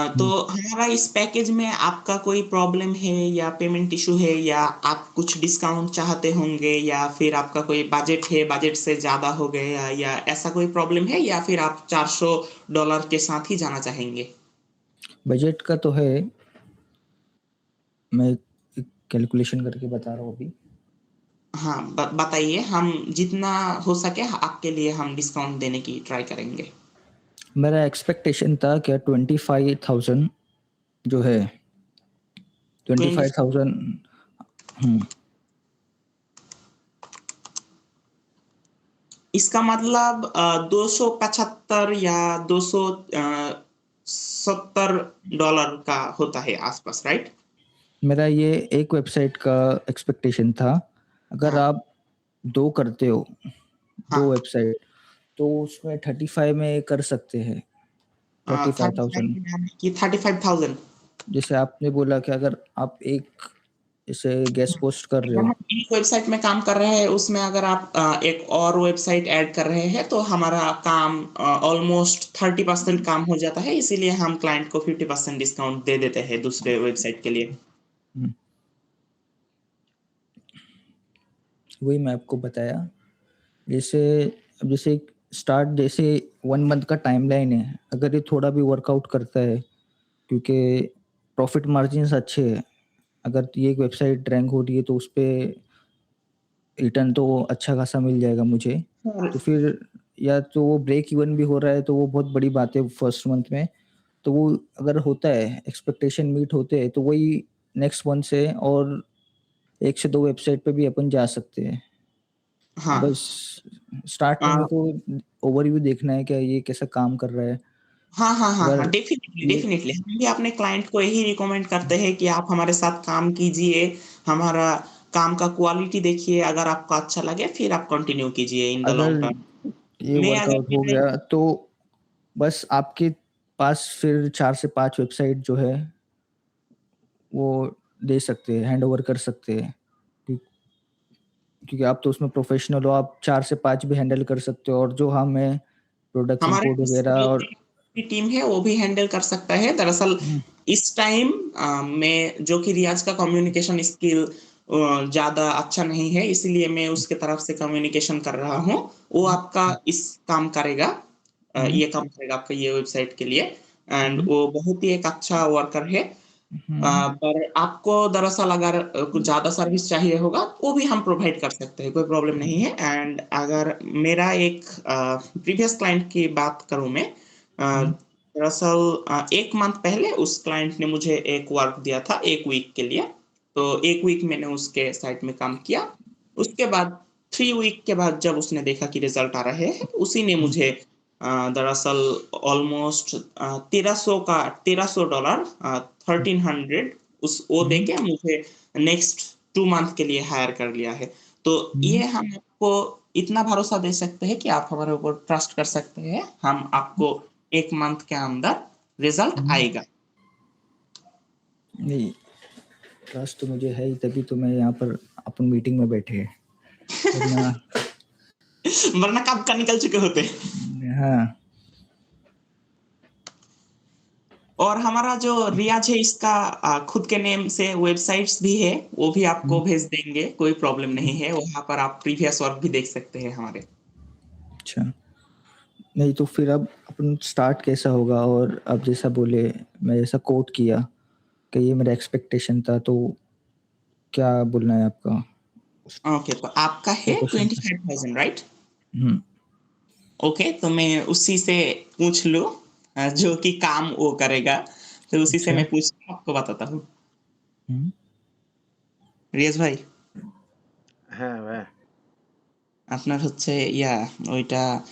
तो हमारा इस पैकेज में आपका कोई प्रॉब्लम है या पेमेंट इशू है या आप कुछ डिस्काउंट चाहते होंगे या फिर आपका कोई बजट है, बजट से ज़्यादा हो गया या ऐसा कोई प्रॉब्लम है या फिर आप $400 के साथ ही जाना चाहेंगे? बजट का तो है, मैं कैलकुलेशन करके बता रहा हूँ अभी। हाँ, बताइए, हम जितना हो सके आपके लिए हम डिस्काउंट देने की ट्राई करेंगे। मेरा एक्सपेक्टेशन था क्या 25,000 जो है, 20 25,000। हम्म, इसका मतलब 275 या 270 डॉलर का होता है आसपास, राइट? मेरा ये एक वेबसाइट का एक्सपेक्टेशन था। अगर हाँ, आप 2 करते हो, 2 हाँ। वेबसाइट, तो उसमें 35 में कर सकते हैं, 35,000। 35 यानी कि 35,000। जैसे आपने बोला कि अगर आप एक जैसे गेस्ट पोस्ट कर रहे अगर हो। हम एक वेबसाइट में काम कर रहे हैं उसमें अगर आप एक और वेबसाइट ऐड कर रहे हैं तो हमारा काम ऑलमोस्ट 30% काम हो जाता है, इसीलिए हम क्लाइंट को 50% डिस्काउंट दे देते हैं दूसरे वेबसाइट के लिए। हम्म, वही मैं आपको बताया। जैसे अब जैसे स्टार्ट जैसे 1 मंथ का टाइमलाइन है, अगर ये थोड़ा भी वर्कआउट करता है, क्योंकि प्रॉफिट मार्जिन्स अच्छे हैं, अगर ये एक वेबसाइट रैंक हो रही है तो उस पे रिटर्न तो अच्छा खासा मिल जाएगा मुझे। और तो फिर या तो वो ब्रेक इवन भी हो रहा है तो वो बहुत बड़ी बात है फर्स्ट मंथ में। तो वो अगर होता है, एक्सपेक्टेशन मीट होते हैं, तो वही नेक्स्ट मंथ से और 1 से 2 वेबसाइट पे भी अपन जा सकते हैं। हाँ, बस स्टार्ट में अ, मेरे को ओवरव्यू देखना है, क्या ये कैसा काम कर रहा है। हाँ, हाँ, हाँ, हाँ, अगर डेफ़िनिटली, ये डेफ़िनिटली। हम भी अपने क्लाइंट को यही रिकमेंड करते हैं कि आप हमारे साथ काम कीजिए, हमारा काम का क्वालिटी देखिए, अगर आपको अच्छा लगे फिर आप कंटिन्यू कीजिए इन द लॉन्ग अगर टर्म। ये मैं अगर वर्कआउट हो मेरा गया तो बस आपके पास फिर 4 से 5 वेबसाइट जो है वो दे सकते हैं, हैंडओवर कर सकते हैं। क्यों क्योंकि आप तो उसमें प्रोफ़ेशनल हो, आप 4 से 5 भी हैंडल कर सकते हो और जो हम हैं प्रोडक्ट हमारे इम्पोर्ट पास वगैरह जो और की टीम है वो भी हैंडल कर सकता है। दरअसल हुँ, इस टाइम मैं जो कि रियाज़ का कम्युनिकेशन स्किल ज़्यादा अच्छा नहीं है, इसीलिए मैं उसके तरफ से कम्युनिकेशन कर रहा हूँ। वो हुँ, आपका इस काम करेगा, हुँ, ये काम करेगा आपका ये वेबसाइट के लिए एंड हुँ, वो बहुत ही एक अच्छा वर्कर है। हुँ, पर आपको दरअसल अगर कुछ ज़्यादा सर्विस चाहिए होगा, वो भी हम प्रोवाइड कर सकते हैं, कोई प्रॉब्लम नहीं है एंड अगर मेरा एक प्रीवियस क्लाइंट की बात करूँ मैं हुँ, दरअसल 1 मंथ पहले उस क्लाइंट ने मुझे एक वर्क दिया था 1 वीक के लिए, तो 1 वीक मैंने उसके साइट में काम किया। उसके बाद 3 वीक के बाद जब उसने देखा कि रिज़ल्ट आ रहे हैं, उसी ने हुँ, मुझे दरअसल ऑलमोस्ट $1300 1300 उस वो हुँ, देके मुझे नेक्स्ट 2 मंथ के लिए हायर कर लिया है। तो हुँ, ये हम आपको इतना भरोसा दे सकते हैं कि आप हमारे ऊपर ट्रस्ट कर सकते हैं। हम आपको 1 मंथ के अंदर रिज़ल्ट हुँ। आएगा। नहीं, ट्रस्ट तो मुझे है ही, तभी तो मैं यहाँ पर अपन मीटिंग में बैठे हैं, वरना वरना कब का निकल चुके होते। हाँ, और हमारा जो रियाज़ है इसका खुद के नेम से वेबसाइट्स भी है, वो भी आपको हुँ, भेज देंगे, कोई प्रॉब्लम हुँ, नहीं है। वहाँ पर आप प्रीवियस वर्क भी देख सकते हैं हमारे। अच्छा। नहीं तो फिर अब अपन स्टार्ट कैसा होगा? और अब जैसा बोले, मैं जैसा कोट किया कि ये मेरा एक्सपेक्टेशन था, तो क्या बोलना है आपका उस ओके, तो आपका है प्रोपोर्शन पे? 25,000 राइट? हुँ, ओके, तो मैं उसी से पूछ लूँ जो कि काम वो करेगा, तो उसी से अच्छा। मैं पूछ के आपको बताता हूँ। हुँ, রিয়াজ ভাই, হ্যাঁ ভাইয়া। আপনার হচ্ছে ওইটা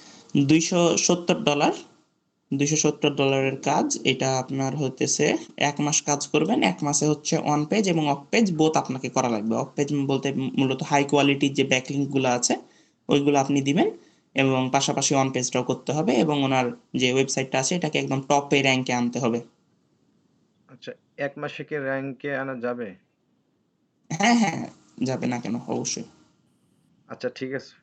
$270 $270 এর কাজ। এটা আপনার হইতেছে ১ মাস কাজ করবেন। ১ মাসে হচ্ছে অন পেজ এবং অফ পেজ বোথ আপনাকে করা লাগবে। অফ পেজ বলতে মূলত হাই কোয়ালিটির যে ব্যাকলিংক গুলা আছে, ওইগুলো আপনি দিবেন এবং পাশাপাশি অন পেজটাও করতে হবে এবং ওনার যে ওয়েবসাইটটা আছে এটাকে একদম টপে র‍্যাংকে আনতে হবে। আচ্ছা, ১ মাসে কি র‍্যাংকে আনা যাবে? হ্যাঁ, হ্যাঁ, যাবে না কেন? অবশ্যই। আচ্ছা ঠিক আছে।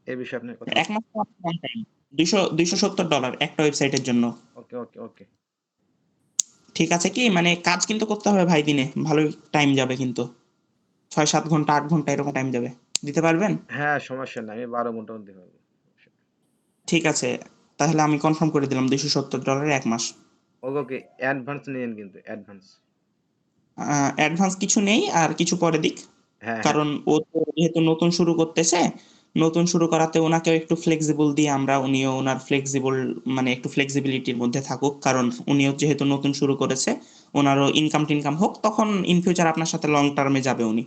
এ বিষয়ে আপনি কথা ১ মাস তো আপনার অন টাইম। $270 একটা ওয়েবসাইটের জন্য। ওকে, ওকে, ওকে। ঠিক আছে কি? মানে কাজ কিন্তু করতে হবে ভাই দিনে। ভালোই টাইম যাবে কিন্তু। ৬-৭ ঘন্টা ৮ ঘন্টা এরকম টাইম যাবে। দিতে পারবেন? হ্যাঁ, সমস্যা নাই। আমি ১২ ঘন্টার মধ্যে পারব। সমস্যা নাই। ঠিক আছে। তাহলে আমি কনফার্ম করে দিলাম $২৭০ ১ মাস। ওকে, ওকে। অ্যাডভান্স নিয়েন কিন্তু অ্যাডভান্স। অ্যাডভান্স কিছু নেই আর কিছু পরে দিক। হ্যাঁ, হ্যাঁ। কারণ ও তো যেহেতু নতুন শুরু করতেছে, নতুন শুরু করাতে উনাকেও একটু ফ্লেক্সিবল দিয়ে আমরা উনিও উনার ফ্লেক্সিবল মানে একটু ফ্লেক্সিবিলিটির মধ্যে থাকুক। কারণ উনিও যেহেতু নতুন শুরু করেছে, উনারও ইনকাম-টিনকাম হোক, তখন ইন ফিউচার আপনার সাথে লং টার্ম এ যাবে উনি।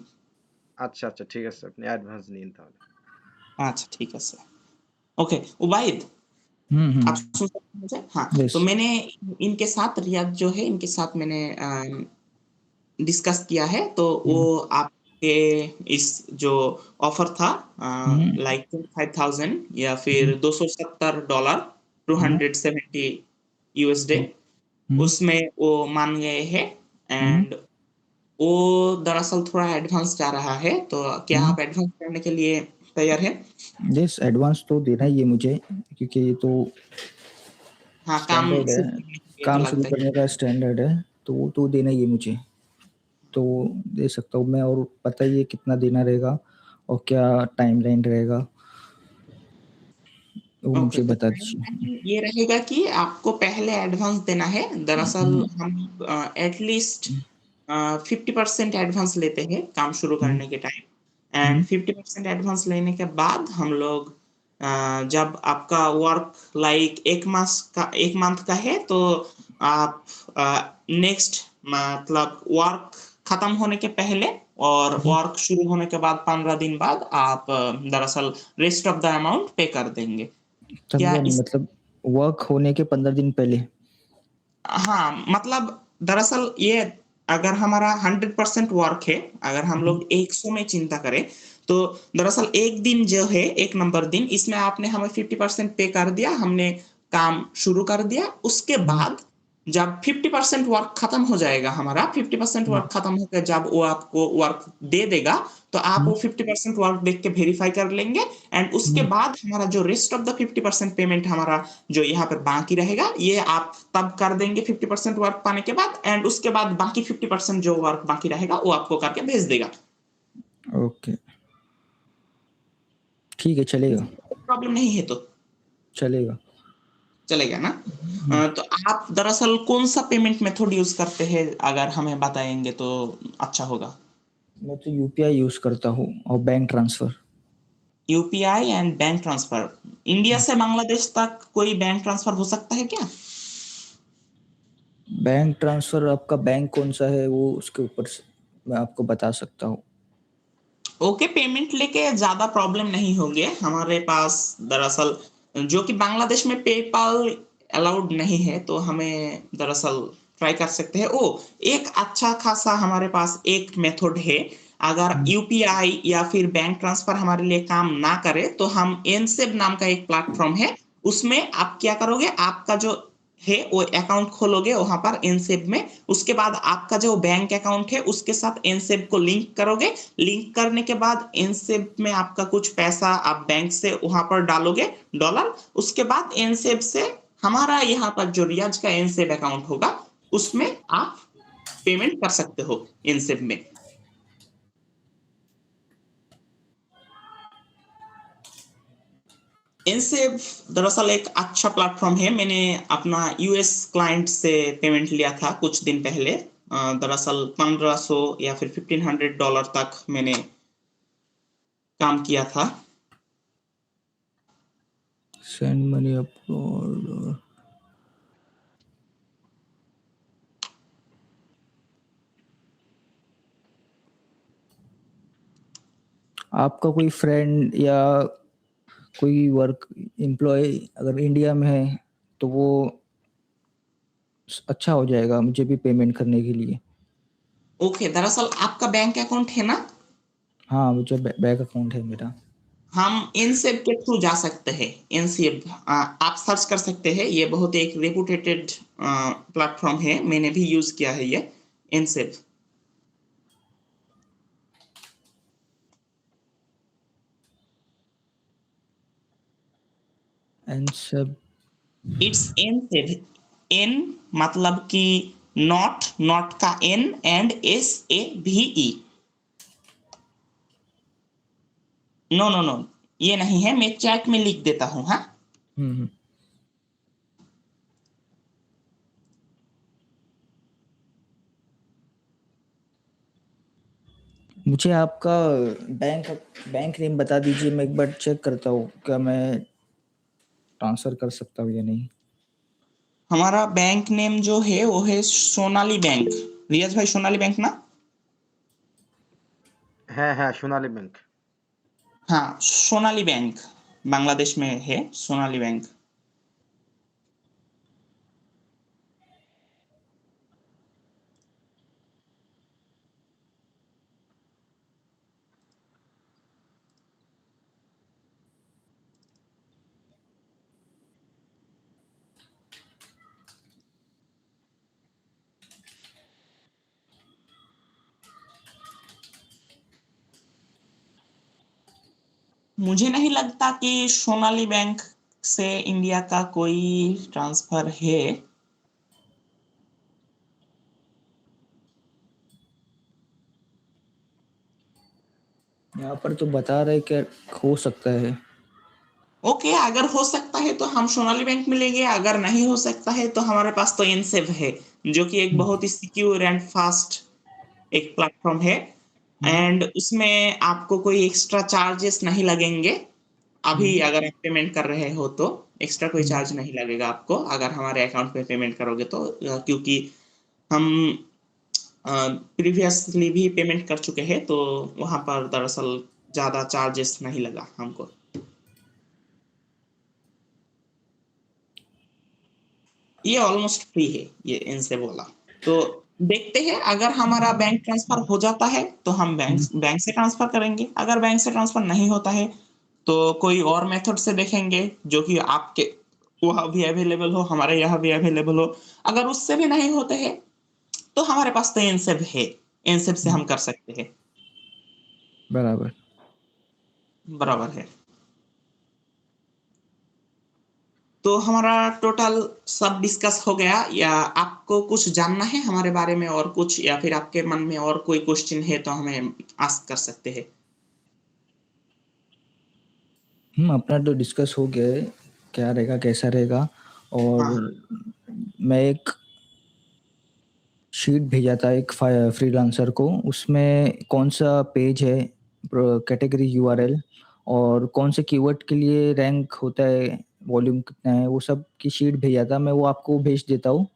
আচ্ছা, আচ্ছা ঠিক আছে। আপনি অ্যাডভান্স নিন তাহলে। अच्छा ठीक है सर। ओके, उबाइद हुँ, आप हुँ, सुन सकते हैं मुझे? हाँ, तो यस। मैंने इनके साथ रियाज़ जो है इनके साथ मैंने डिस्कस किया है तो वो हुँ, आपके इस जो ऑफ़र था हुँ, लाइक 25,000 या हुँ, फिर $270 हुँ, 270 यूएसडी हुँ, हुँ, उसमें वो मान गए हैं हुँ, एंड वो दरअसल थोड़ा एडवांस जा रहा है, तो क्या हुँ। आप एडवांस करने के लिए तैयार हैं? यस, एडवांस तो देना ही है मुझे, क्योंकि ये तो हाँ, काम स्टैंडर्ड शुरू है, करने के लिए तो काम शुरू लगता ही करने का स्टैंडर्ड है, तो वो तो देना ही है मुझे। तो दे सकता हूँ मैं, और बताइए कितना देना रहेगा और क्या टाइमलाइन रहेगा? तो ओके, मुझे तो बता पहले दीजिए। टाइम ये रहेगा कि आपको पहले एडवांस देना है। दरअसल हुँ, हम एटलीस्ट हुँ, 50% एडवांस लेते हैं काम शुरू हुँ, करने के टाइम एंड हुँ, 50% एडवांस लेने के बाद हम लोग जब आपका वर्क लाइक 1 मंथ का है तो आप नेक्स्ट मतलब वर्क खत्म होने के पहले और हुँ। वर्क शुरू होने के बाद 15 दिन बाद आप दरअसल रेस्ट ऑफ द अमाउंट पे कर देंगे। क्या समझा नहीं इस मतलब वर्क होने के 15 दिन पहले? हाँ, मतलब दरअसल ये अगर हमारा 100% वर्क है, अगर हम हुँ, लोग 100 में चिंता करें, तो दरअसल 1 दिन जो है 1 नंबर दिन इसमें आपने हमें 50% पे कर दिया, हमने काम शुरू कर दिया। उसके हुँ, बाद जब 50% वर्क खत्म हो जाएगा हमारा, 50% हुँ, वर्क खत्म होकर जब वो आपको वर्क दे देगा, तो आप हुँ, वो 50% वर्क देख के वेरीफाई कर लेंगे एंड उसके हुँ। बाद हमारा जो रेस्ट ऑफ द 50% पेमेंट हमारा जो यहाँ पर बाकी रहेगा, ये आप तब कर देंगे 50% वर्क पाने के बाद एंड उसके बाद बाकी 50% जो वर्क बाकी रहेगा, वो आपको करके भेज देगा। ओके, ठीक है चलेगा, इसमें कोई प्रॉब्लम नहीं है तो चलेगा। चलेगा ना? हुँ, तो आप दरअसल कौन-सा पेमेंट मेथड यूज़ करते हैं? अगर हमें बताएँगे तो अच्छा होगा। मैं तो यूपीआई यूज़ करता हूँ और bank transfer. UPI and bank transfer. India हुँ, से बांग्लादेश तक कोई बैंक ट्रांसफर हो सकता है क्या? बैंक ट्रांसफ़र आपका बैंक कौन-सा है वो उसके ऊपर से मैं आपको बता सकता हूँ। ओके, पेमेंट लेके ज़्यादा प्रॉब्लम नहीं होंगे। हमारे पास दरअसल जो कि बांग्लादेश में पेपैल अलाउड नहीं है, तो हमें दरअसल ट्राई कर सकते हैं। ओह! एक अच्छा खासा हमारे पास एक मेथड है। अगर हुँ, यूपीआई या फिर बैंक ट्रांसफर हमारे लिए काम ना करे, तो हम एनसेब नाम का एक प्लेटफ़ॉर्म है, उसमें आप क्या करोगे, आपका जो है वो अकाउंट खोलोगे वहाँ पर एनसेब में, उसके बाद आपका जो बैंक अकाउंट है उसके साथ एनसेब को लिंक करोगे। लिंक करने के बाद एनसेब में आपका कुछ पैसा आप बैंक से वहाँ पर डालोगे डॉलर, उसके बाद एनसेब से हमारा यहाँ पर जो रियाज़ का एनसेब अकाउंट होगा, उसमें आप पेमेंट कर सकते हो एनसेब में। इनसेव दरअसल एक अच्छा प्लेटफ़ॉर्म है। मैंने अपना यूएस क्लाइंट से पेमेंट लिया था कुछ दिन पहले। दरअसल 1500 या फिर $1500 तक मैंने काम किया था। सेंड मनी अपलोड आपका कोई फ्रेंड या कोई वर्क एम्प्लॉयी अगर इंडिया में है, तो वो अच्छा हो जाएगा मुझे भी पेमेंट करने के लिए। ओके, दरअसल आपका बैंक अकाउंट है ना? हाँ, मुझे बैंक अकाउंट है मेरा। हम इनसेव के थ्रू जा सकते हैं। इनसेव आप सर्च कर सकते हैं। ये बहुत एक रेपुटेटेड प्लेटफ़ॉर्म है। मैंने भी यूज़ किया है ये इनसेव। एंड सब इट्स इनसेव। एन मतलब कि नॉट, नॉट का N and SAVE। No, no, no, ये नहीं है। मैं चैट में लिख देता हूँ, हाँ? हुँ, हुँ। मुझे आपका बैंक बैंक नेम बता दीजिए, मैं एक बार चेक करता हूँ, क्या मैं ट्रांसफ़र कर सकता हूँ या नहीं? हमारा बैंक नेम जो है वो है सोनाली बैंक। रियाज़ भाई सोनाली बैंक ना? হ্যাঁ, হ্যাঁ, সোনালী ব্যাংক। हाँ, सोनाली बैंक बांग्लादेश में है सोनाली बैंक। मुझे नहीं लगता कि सोनाली बैंक से इंडिया का कोई ट्रांसफ़र है। यहाँ पर तो बता रहे कि हो सकता है। ओके, अगर हो सकता है तो हम सोनाली बैंक में लेंगे, अगर नहीं हो सकता है तो हमारे पास तो एनसेव है, जो कि एक हुँ, बहुत ही सिक्योर एंड फास्ट एक प्लेटफ़ॉर्म है हुँ, एंड उसमें आपको कोई एक्स्ट्रा चार्जेस नहीं लगेंगे। अभी हुँ, अगर आप पेमेंट कर रहे हो तो एक्स्ट्रा कोई हुँ, चार्ज नहीं लगेगा आपको, अगर हमारे अकाउंट में पेमेंट करोगे तो क्योंकि हम प्रीवियसली भी पेमेंट कर चुके हैं, तो वहाँ पर दरअसल ज़्यादा चार्जेस नहीं लगा हमको। ये ऑलमोस्ट फ्री है, ये इनसे बोला। तो देखते हैं अगर हमारा बैंक ट्रांसफ़र हो जाता है, तो हम हुँ, बैंक से ट्रांसफ़र करेंगे। अगर बैंक से ट्रांसफ़र नहीं होता है, तो कोई और मेथड से देखेंगे जो कि आपके वहाँ भी अवेलेबल हो, हमारे यहाँ भी अवेलेबल हो। अगर उससे भी नहीं होते हैं, तो हमारे पास तो एनसेब है। एनसेब से हुँ, हम कर सकते हैं। बराबर। बराबर है। तो हमारा टोटल सब डिस्कस हो गया या आपको कुछ जानना है हमारे बारे में और कुछ या फिर आपके मन में और कोई क्वेश्चन है तो हमें आस्क कर सकते हैं। अपना तो डिस्कस हो गया है, क्या रहेगा, कैसा रहेगा हाँ, और हाँ। मैं एक शीट भेजा था एक फ्रीलांसर को, उसमें कौन-सा पेज है, कैटेगरी यूआरएल और कौन से कीवर्ड के लिए रैंक होता है, वॉल्यूम कितना है, वो सब की शीट भेजा था, मैं वो आपको भेज देता हूँ,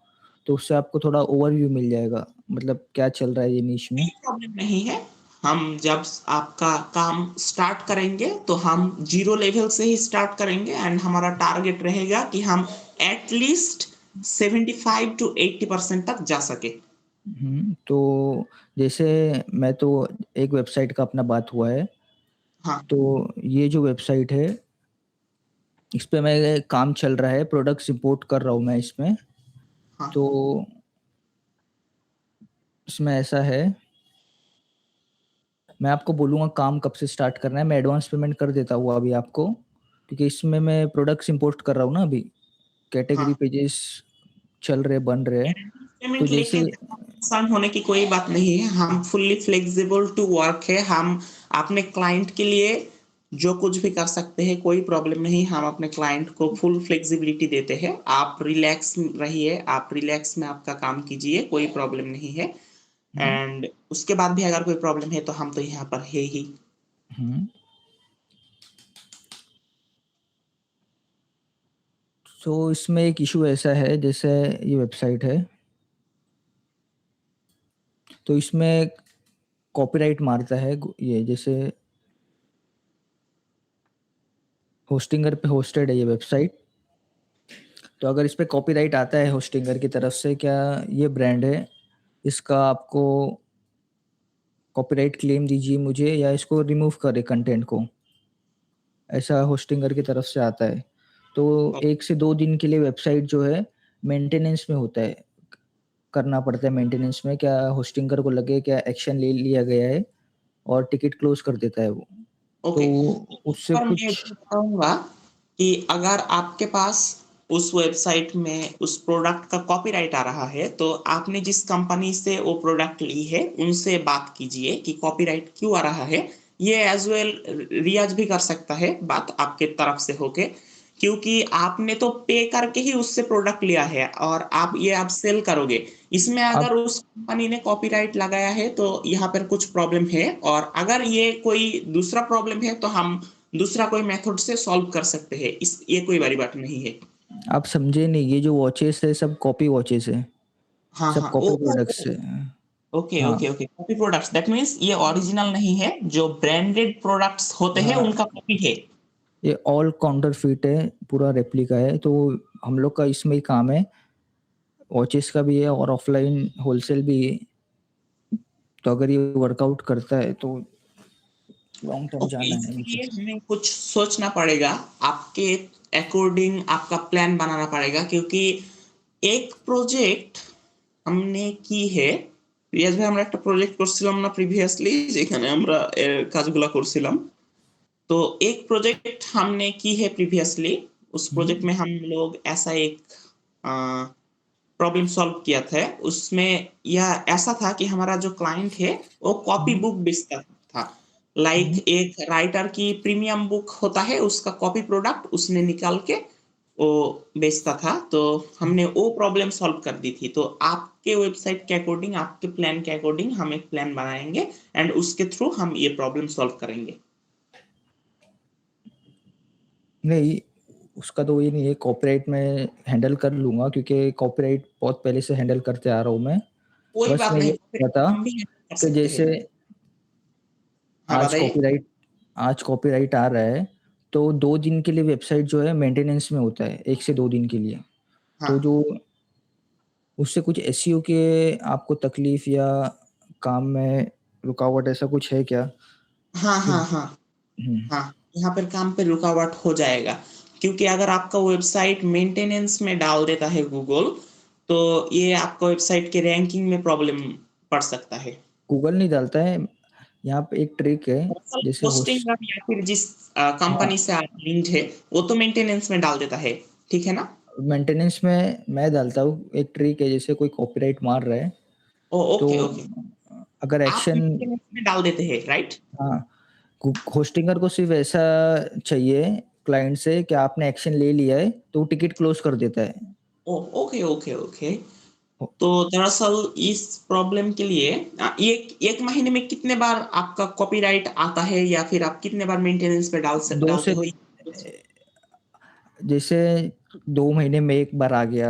तो उससे आपको थोड़ा ओवरव्यू मिल जाएगा, मतलब क्या चल रहा है ये नीश में। कोई प्रॉब्लम नहीं है। हम जब आपका काम स्टार्ट करेंगे तो हम ज़ीरो लेवल से ही स्टार्ट करेंगे एंड हमारा टारगेट रहेगा कि हम एट लीस्ट 75 टू 80% तक जा सके। तो जैसे मैं तो एक वेबसाइट का अपना बात हुआ है, हाँ, तो ये जो वेबसाइट है, इस पे मैं काम चल रहा है, प्रोडक्ट्स इम्पोर्ट कर रहा हूँ मैं इसमें, हाँ। तो इसमें ऐसा है, मैं आपको बोलूँगा काम कब से स्टार्ट करना है, मैं एडवांस पेमेंट कर देता हूँ अभी आपको, क्योंकि इसमें मैं प्रोडक्ट्स इम्पोर्ट कर रहा हूँ ना अभी, कैटेगरी हाँ। पेजेस चल रहे, बन रहे हैं, तो पेमेंट लेके जैसे परेशान होने की कोई बात नहीं है। हम फुल्ली फ्लेक्सिबल टू वर्क है। हम अपने क्लाइंट के लिए जो कुछ भी कर सकते हैं, कोई प्रॉब्लम नहीं। हम अपने क्लाइंट को फुल फ्लेक्सिबिलिटी देते हैं। आप रिलैक्स रहिए, आप रिलैक्स में आपका काम कीजिए, कोई प्रॉब्लम नहीं है। हुँ, एंड उसके बाद भी अगर कोई प्रॉब्लम है, तो हम तो यहाँ पर है ही। हुँ, तो इसमें एक इश्यू ऐसा है, जैसे ये वेबसाइट है, तो इसमें कॉपीराइट मारता है ये, जैसे होस्टिंगर पे होस्टेड है ये वेबसाइट, तो अगर इस पे कॉपीराइट आता है होस्टिंगर की तरफ से, क्या ये ब्रांड है, इसका आपको कॉपीराइट क्लेम दीजिए मुझे या इसको रिमूव करें कंटेंट को, ऐसा होस्टिंगर की तरफ से आता है। तो 1 से 2 दिन के लिए वेबसाइट जो है मेंटेनेंस में होता है, करना पड़ता है मेंटेनेंस में, क्या होस्टिंगर को लगे क्या एक्शन ले लिया गया है और टिकट क्लोज़ कर देता है वो। ओके। तो उससे पर मैं कुछ बताऊँगा कि अगर आपके पास उस वेबसाइट में उस प्रोडक्ट का कॉपीराइट आ रहा है, तो आपने जिस कंपनी से वो प्रोडक्ट ली है, उनसे बात कीजिए कि कॉपीराइट क्यों आ रहा है। ये एज़ वेल रियाज़ भी कर सकता है बात आपके तरफ से होके, क्योंकि आपने तो पे करके ही उससे प्रोडक्ट लिया है और आप सेल करोगे। इसमें अब अगर उस कंपनी ने कॉपीराइट लगाया है, तो यहाँ पर कुछ प्रॉब्लम है और अगर ये कोई दूसरा प्रॉब्लम है, तो हम दूसरा कोई मेथड से सॉल्व कर सकते हैं। इस ये कोई बड़ी बात नहीं है। आप समझे नहीं, ये जो वॉचेस है सब कॉपी वॉचेस है, हाँ, सब हाँ। कॉपी प्रोडक्ट्स है। ओके, हाँ, okay, okay. Copy products that means ये ओरिजिनल नहीं है, जो ब्रांडेड प्रोडक्ट्स होते हैं हाँ, उनका कॉपी है। ये ऑल काउंटरफिट है, पूरा रेप्लिका है, तो हम लोग का इसमें ही काम है, वॉचेस का भी है और ऑफलाइन होलसेल भी है, तो अगर ये वर्कआउट करता है तो लॉन्ग टर्म ओके, जाना है इसके मुझे। लिए हमें कुछ सोचना पड़ेगा। आपके अकॉर्डिंग आपका प्लान बनाना पड़ेगा क्योंकि एक प्रोजेक्ट हमने की है। রিয়াজ ভাই আমরা একটা প্রজেক্ট করছিলাম না প্রিভিয়াসলি যেখানে আমরা এর কাজগুলা করছিলাম। तो एक प्रोजेक्ट हमने की है प्रीवियसली। उस हुँ, प्रोजेक्ट में हम लोग ऐसा एक अ, प्रॉब्लम सॉल्व किया था। उसमें यह ऐसा था कि हमारा जो क्लाइंट है, वो कॉपी हुँ, बुक बेचता था। लाइक एक राइटर की प्रीमियम बुक होता है, उसका कॉपी प्रोडक्ट उसने निकाल के वो बेचता था, तो हमने वो प्रॉब्लम सॉल्व कर दी थी। तो आपके वेबसाइट के अकॉर्डिंग, आपके प्लान के अकॉर्डिंग हम एक प्लान बनाएंगे एंड उसके थ्रू हम ये प्रॉब्लम सॉल्व करेंगे। नहीं, उसका तो ये नहीं है, कॉपीराइट में हैंडल कर लूंगा क्योंकि कॉपीराइट बहुत पहले से हैंडल करते आ रहा हूँ मैं। कोई बस बात मैं नहीं, ये फिर बता हम भी कर कि सकते हैं। जैसे हाँ आज बताइए। कॉपीराइट आज कॉपीराइट आ रहा है, तो 2 दिन के लिए वेबसाइट जो है मेंटेनेंस में होता है, 1 से 2 दिन के लिए। हाँ तो जो उससे कुछ एसईओ के आपको तकलीफ या काम में रुकावट ऐसा कुछ है क्या? हाँ कि हाँ हाँ हुँ, हाँ, यहाँ पर काम पे रुकावट हो जाएगा, क्योंकि अगर आपका वेबसाइट मेंटेनेंस में डाल देता है गूगल, तो ये आपका वेबसाइट के रैंकिंग में प्रॉब्लम पड़ सकता है। गूगल नहीं डालता है। यहाँ पे एक ट्रिक है, दरअसल जैसे होस्टिंग होस्ट या फिर जिस हाँ, कंपनी से आप लिंक्ड है, वो तो मेंटेनेंस में डाल देता है, ठीक है ना? मेंटेनेंस में मैं डालता हूँ। एक ट्रिक है, जैसे कोई कॉपीराइट मार रहा है, ओ तो ओके ओके, अगर आप एक्शन मेंटेनेंस में डाल देते हैं, राइट? हाँ, होस्टिंगर को सिर्फ ऐसा चाहिए क्लाइंट से कि आपने एक्शन ले लिया है, तो वो टिकट क्लोज कर देता है। ओ ओके ओके ओके। तो दरअसल इस प्रॉब्लम के लिए एक एक महीने में कितने बार आपका कॉपीराइट आता है, या फिर आप कितने बार मेंटेनेंस पे 2 डालते से हो? जैसे 2 महीने में 1 बार आ गया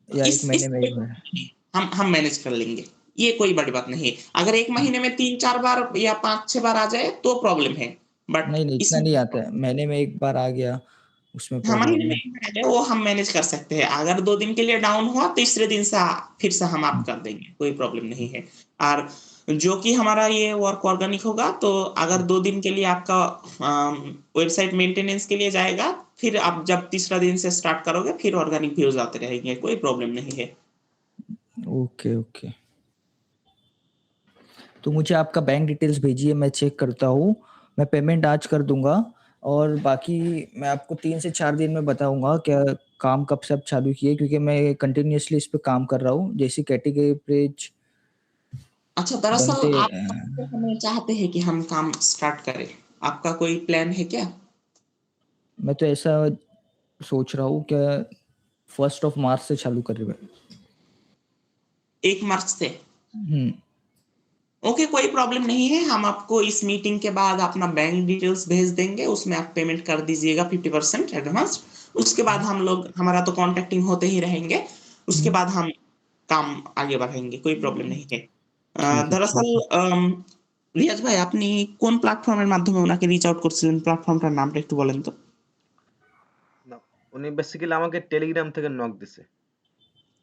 या 1 इस महीने में कोई 1 बात बार। नहीं, हम मैनेज कर लेंगे, ये कोई बड़ी बात नहीं है। अगर एक महीने में 3-4 बार या 5-6 बार आ जाए तो प्रॉब्लम है, बट नहीं, नहीं इतना इसमें नहीं आता है। महीने में 1 बार आ गया, उसमें हाँ, महीने प्रॉब्लम में है। 1 बार आ जाए वो हम मैनेज कर सकते हैं। अगर 2 दिन के लिए डाउन हुआ, तीसरे दिन से फिर से हम हुँ, आप कर देंगे, कोई प्रॉब्लम नहीं है। और जो कि हमारा ये वर्क ऑर्गेनिक होगा, तो अगर 2 दिन के लिए आपका वेबसाइट मेंटेनेंस के लिए जाएगा, फिर आप जब तीसरा दिन से स्टार्ट करोगे, फिर ऑर्गेनिक व्यूज़ आते रहेंगे, कोई प्रॉब्लम नहीं है। Okay, okay. तो मुझे आपका बैंक डिटेल्स भेजिए, मैं चेक करता हूँ। मैं पेमेंट आज कर दूँगा और बाकी मैं आपको 3 से 4 दिन में बताऊँगा क्या काम कब से आप चालू किए, क्योंकि मैं कंटिन्यूअसली इस पे काम कर रहा हूँ। जैसे कैटेगरी पेज अच्छा, दरअसल बनते आप कब से हमें चाहते हैं कि हम काम स्टार्ट करें? आपका कोई प्लान है क्या? मैं तो ऐसा सोच रहा हूँ क्या 1st ऑफ मार्च से चालू करें। 1 मार्च से? हुँ, ओके, कोई प्रॉब्लम नहीं है। हम आपको इस मीटिंग के बाद अपना बैंक डिटेल्स भेज देंगे, उसमें आप पेमेंट कर दीजिएगा 50% एडवांस। उसके बाद हम लोग, हमारा तो कॉन्टैक्टिंग होते ही रहेंगे, उसके हुँ, बाद हम काम आगे बढ़ाएँगे, कोई प्रॉब्लम नहीं है। ठीक है, দরअসল ठीक है। রিয়াজ ভাই, আপনি কোন প্ল্যাটফর্মের মাধ্যমে উনাকে রিচ আউট করছিলেন? প্ল্যাটফর্মটার নামটা একটু বলেন তো? না, উনি বেসিক্যালি আমাকে টেলিগ্রাম থেকে নক দিছে।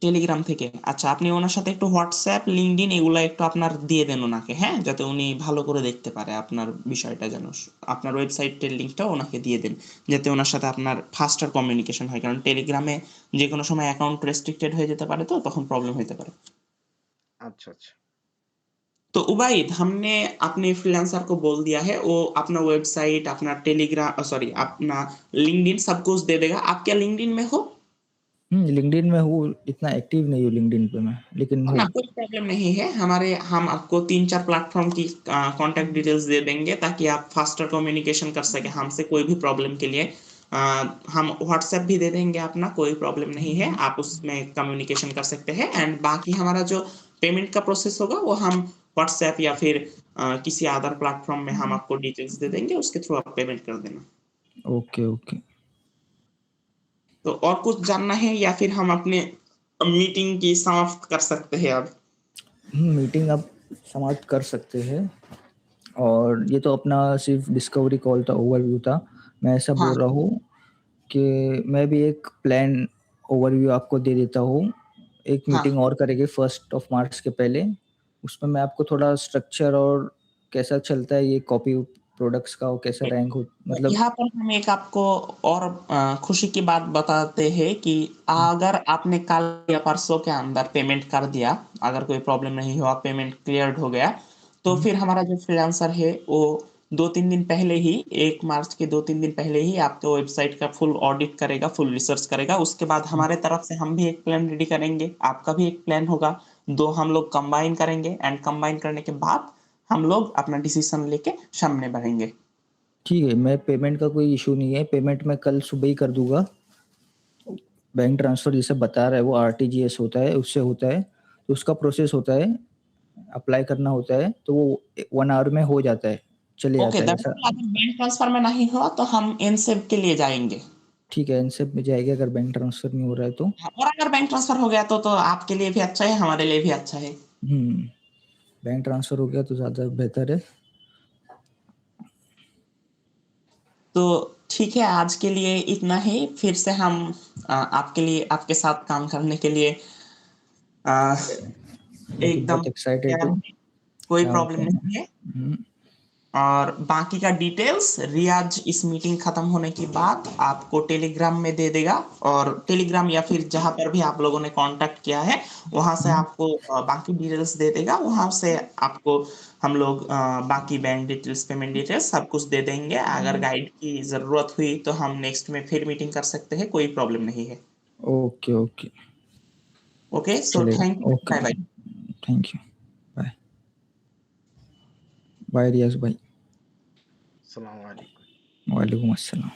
টেলিগ্রাম থেকে। আচ্ছা, আপনি ওনার সাথে একটু WhatsApp, LinkedIn এগুলা একটু আপনার দিয়ে দেন উনাকে, হ্যাঁ? যাতে উনি ভালো করে দেখতে পারে আপনার বিষয়টা, যেন আপনার ওয়েবসাইটের লিংকটাও উনাকে দিয়ে দেন। যাতে উনার সাথে আপনার ফাস্টার কমিউনিকেশন হয়। কারণ টেলিগ্রামে যেকোনো সময় অ্যাকাউন্ট রেস্ট্রিক্টেড হয়ে যেতে পারে, তো তখন প্রবলেম হইতে पारे। আচ্ছা, আচ্ছা। तो उबाइद, हमने अपने फ्रीलांसर को बोल दिया है, वो अपना वेबसाइट, अपना सॉरी, अपना लिंक्डइन सब कुछ दे देगा। आप क्या लिंक्डइन में हो? हुँ, लिंक्डइन में हूँ, इतना एक्टिव नहीं हूँ लिंक्डइन पे मैं, लेकिन ना, हूँ। कोई प्रॉब्लम नहीं है। हम आपको 3-4 प्लेटफ़ॉर्म की कॉन्टैक्ट डिटेल्स दे देंगे, ताकि आप फास्टर कम्युनिकेशन कर सकें हमसे कोई भी प्रॉब्लम के लिए। अ, हम व्हाट्सएप भी दे देंगे अपना, कोई प्रॉब्लम नहीं है। आप उसमें कम्युनिकेशन कर सकते हैं एंड बाकी हमारा जो पेमेंट का प्रोसेस होगा, वो हम व्हाट्सएप या फिर किसी अदर प्लेटफ़ॉर्म में हम आपको डिटेल्स दे देंगे, उसके थ्रू आप पेमेंट कर देना। Okay, okay. तो और कुछ जानना है, या फिर हम अपने मीटिंग की समाप्त कर सकते हैं अब? मीटिंग आप समाप्त कर सकते हैं और ये तो अपना सिर्फ़ डिस्कवरी कॉल था, ओवरव्यू था। मैं ऐसा हाँ, बोल रहा हूँ कि मैं भी एक प्लान ओवरव्यू आपको दे देता हूँ। एक मीटिंग हाँ। और करेंगे 1st ऑफ मार्च के पहले। उसमें मैं आपको थोड़ा स्ट्रक्चर और कैसा चलता है ये कॉपी प्रोडक्ट्स का और कैसा रैंक हो मतलब यहाँ पर हम एक आपको और खुशी की बात बताते हैं कि अगर आपने कल या परसों के अंदर पेमेंट कर दिया, अगर कोई प्रॉब्लम नहीं हुआ, पेमेंट क्लियर्ड हो गया, तो हुँ, फिर हमारा जो फ्रीलांसर है, वो 2-3 दिन पहले ही, 1 मार्च के 2-3 दिन पहले ही आपके वेबसाइट का फुल ऑडिट करेगा, फुल रिसर्च करेगा। उसके बाद हुँ, हमारे तरफ से हम भी एक प्लान रेडी करेंगे, आपका भी एक प्लान होगा, 2 हम लोग कंबाइन करेंगे एंड कंबाइन करने के बाद हम लोग अपना डिसीजन लेके सामने बढ़ेंगे। ठीक है, मैं पेमेंट का कोई इशू नहीं है, पेमेंट मैं कल सुबह ही कर दूंगा। बैंक ट्रांसफर जैसे बता रहा है वो आरटीजीएस होता है, उससे होता है, तो उसका प्रोसेस होता है, अप्लाई करना होता है, तो वो 1 आवर में हो जाता है, चले ओके, जाता है ऐसा। दरअसल अगर बैंक ट्रांसफर में नहीं हुआ तो हम इनसेप के लिए जाएंगे। ठीक है, इनसेप में जाएगा अगर बैंक ट्रांसफर नहीं हो रहा है तो। हाँ, और अगर बैंक ट्रांसफर हो गया तो आपके लिए भी अच्छा है, हमारे लिए भी अच्छा है। बैंक ट्रांसफर हो गया तो ज़्यादा बेहतर है। तो ठीक है, आज के लिए इतना ही। फिर से हम आपके लिए, आपके साथ काम करने के लिए आ, मैं तो एकदम बहुत एक्साइटेड तैयार हूँ, हैं, कोई क्या प्रॉब्लम बताऊँ। नहीं है। और बाकी का डिटेल्स रियाज इस मीटिंग खत्म होने के बाद आपको टेलीग्राम में दे देगा, और टेलीग्राम या फिर जहां पर भी आप लोगों ने कांटेक्ट किया है वहां से आपको बाकी डिटेल्स दे देगा। वहां से आपको हम लोग बाकी बैंक डिटेल्स, पेमेंट डिटेल्स सब कुछ दे देंगे। अगर गाइड की जरूरत हुई तो हम नेक्स्ट में फिर मीटिंग कर सकते हैं, कोई प्रॉब्लम नहीं है। ओके ओके, ओके, सो चलेगा, thank you, okay, bye bye. Thank you, bye bye Riyaz भाई। अस्सलाम वालेकुम। वालेकुम अस्सलाम।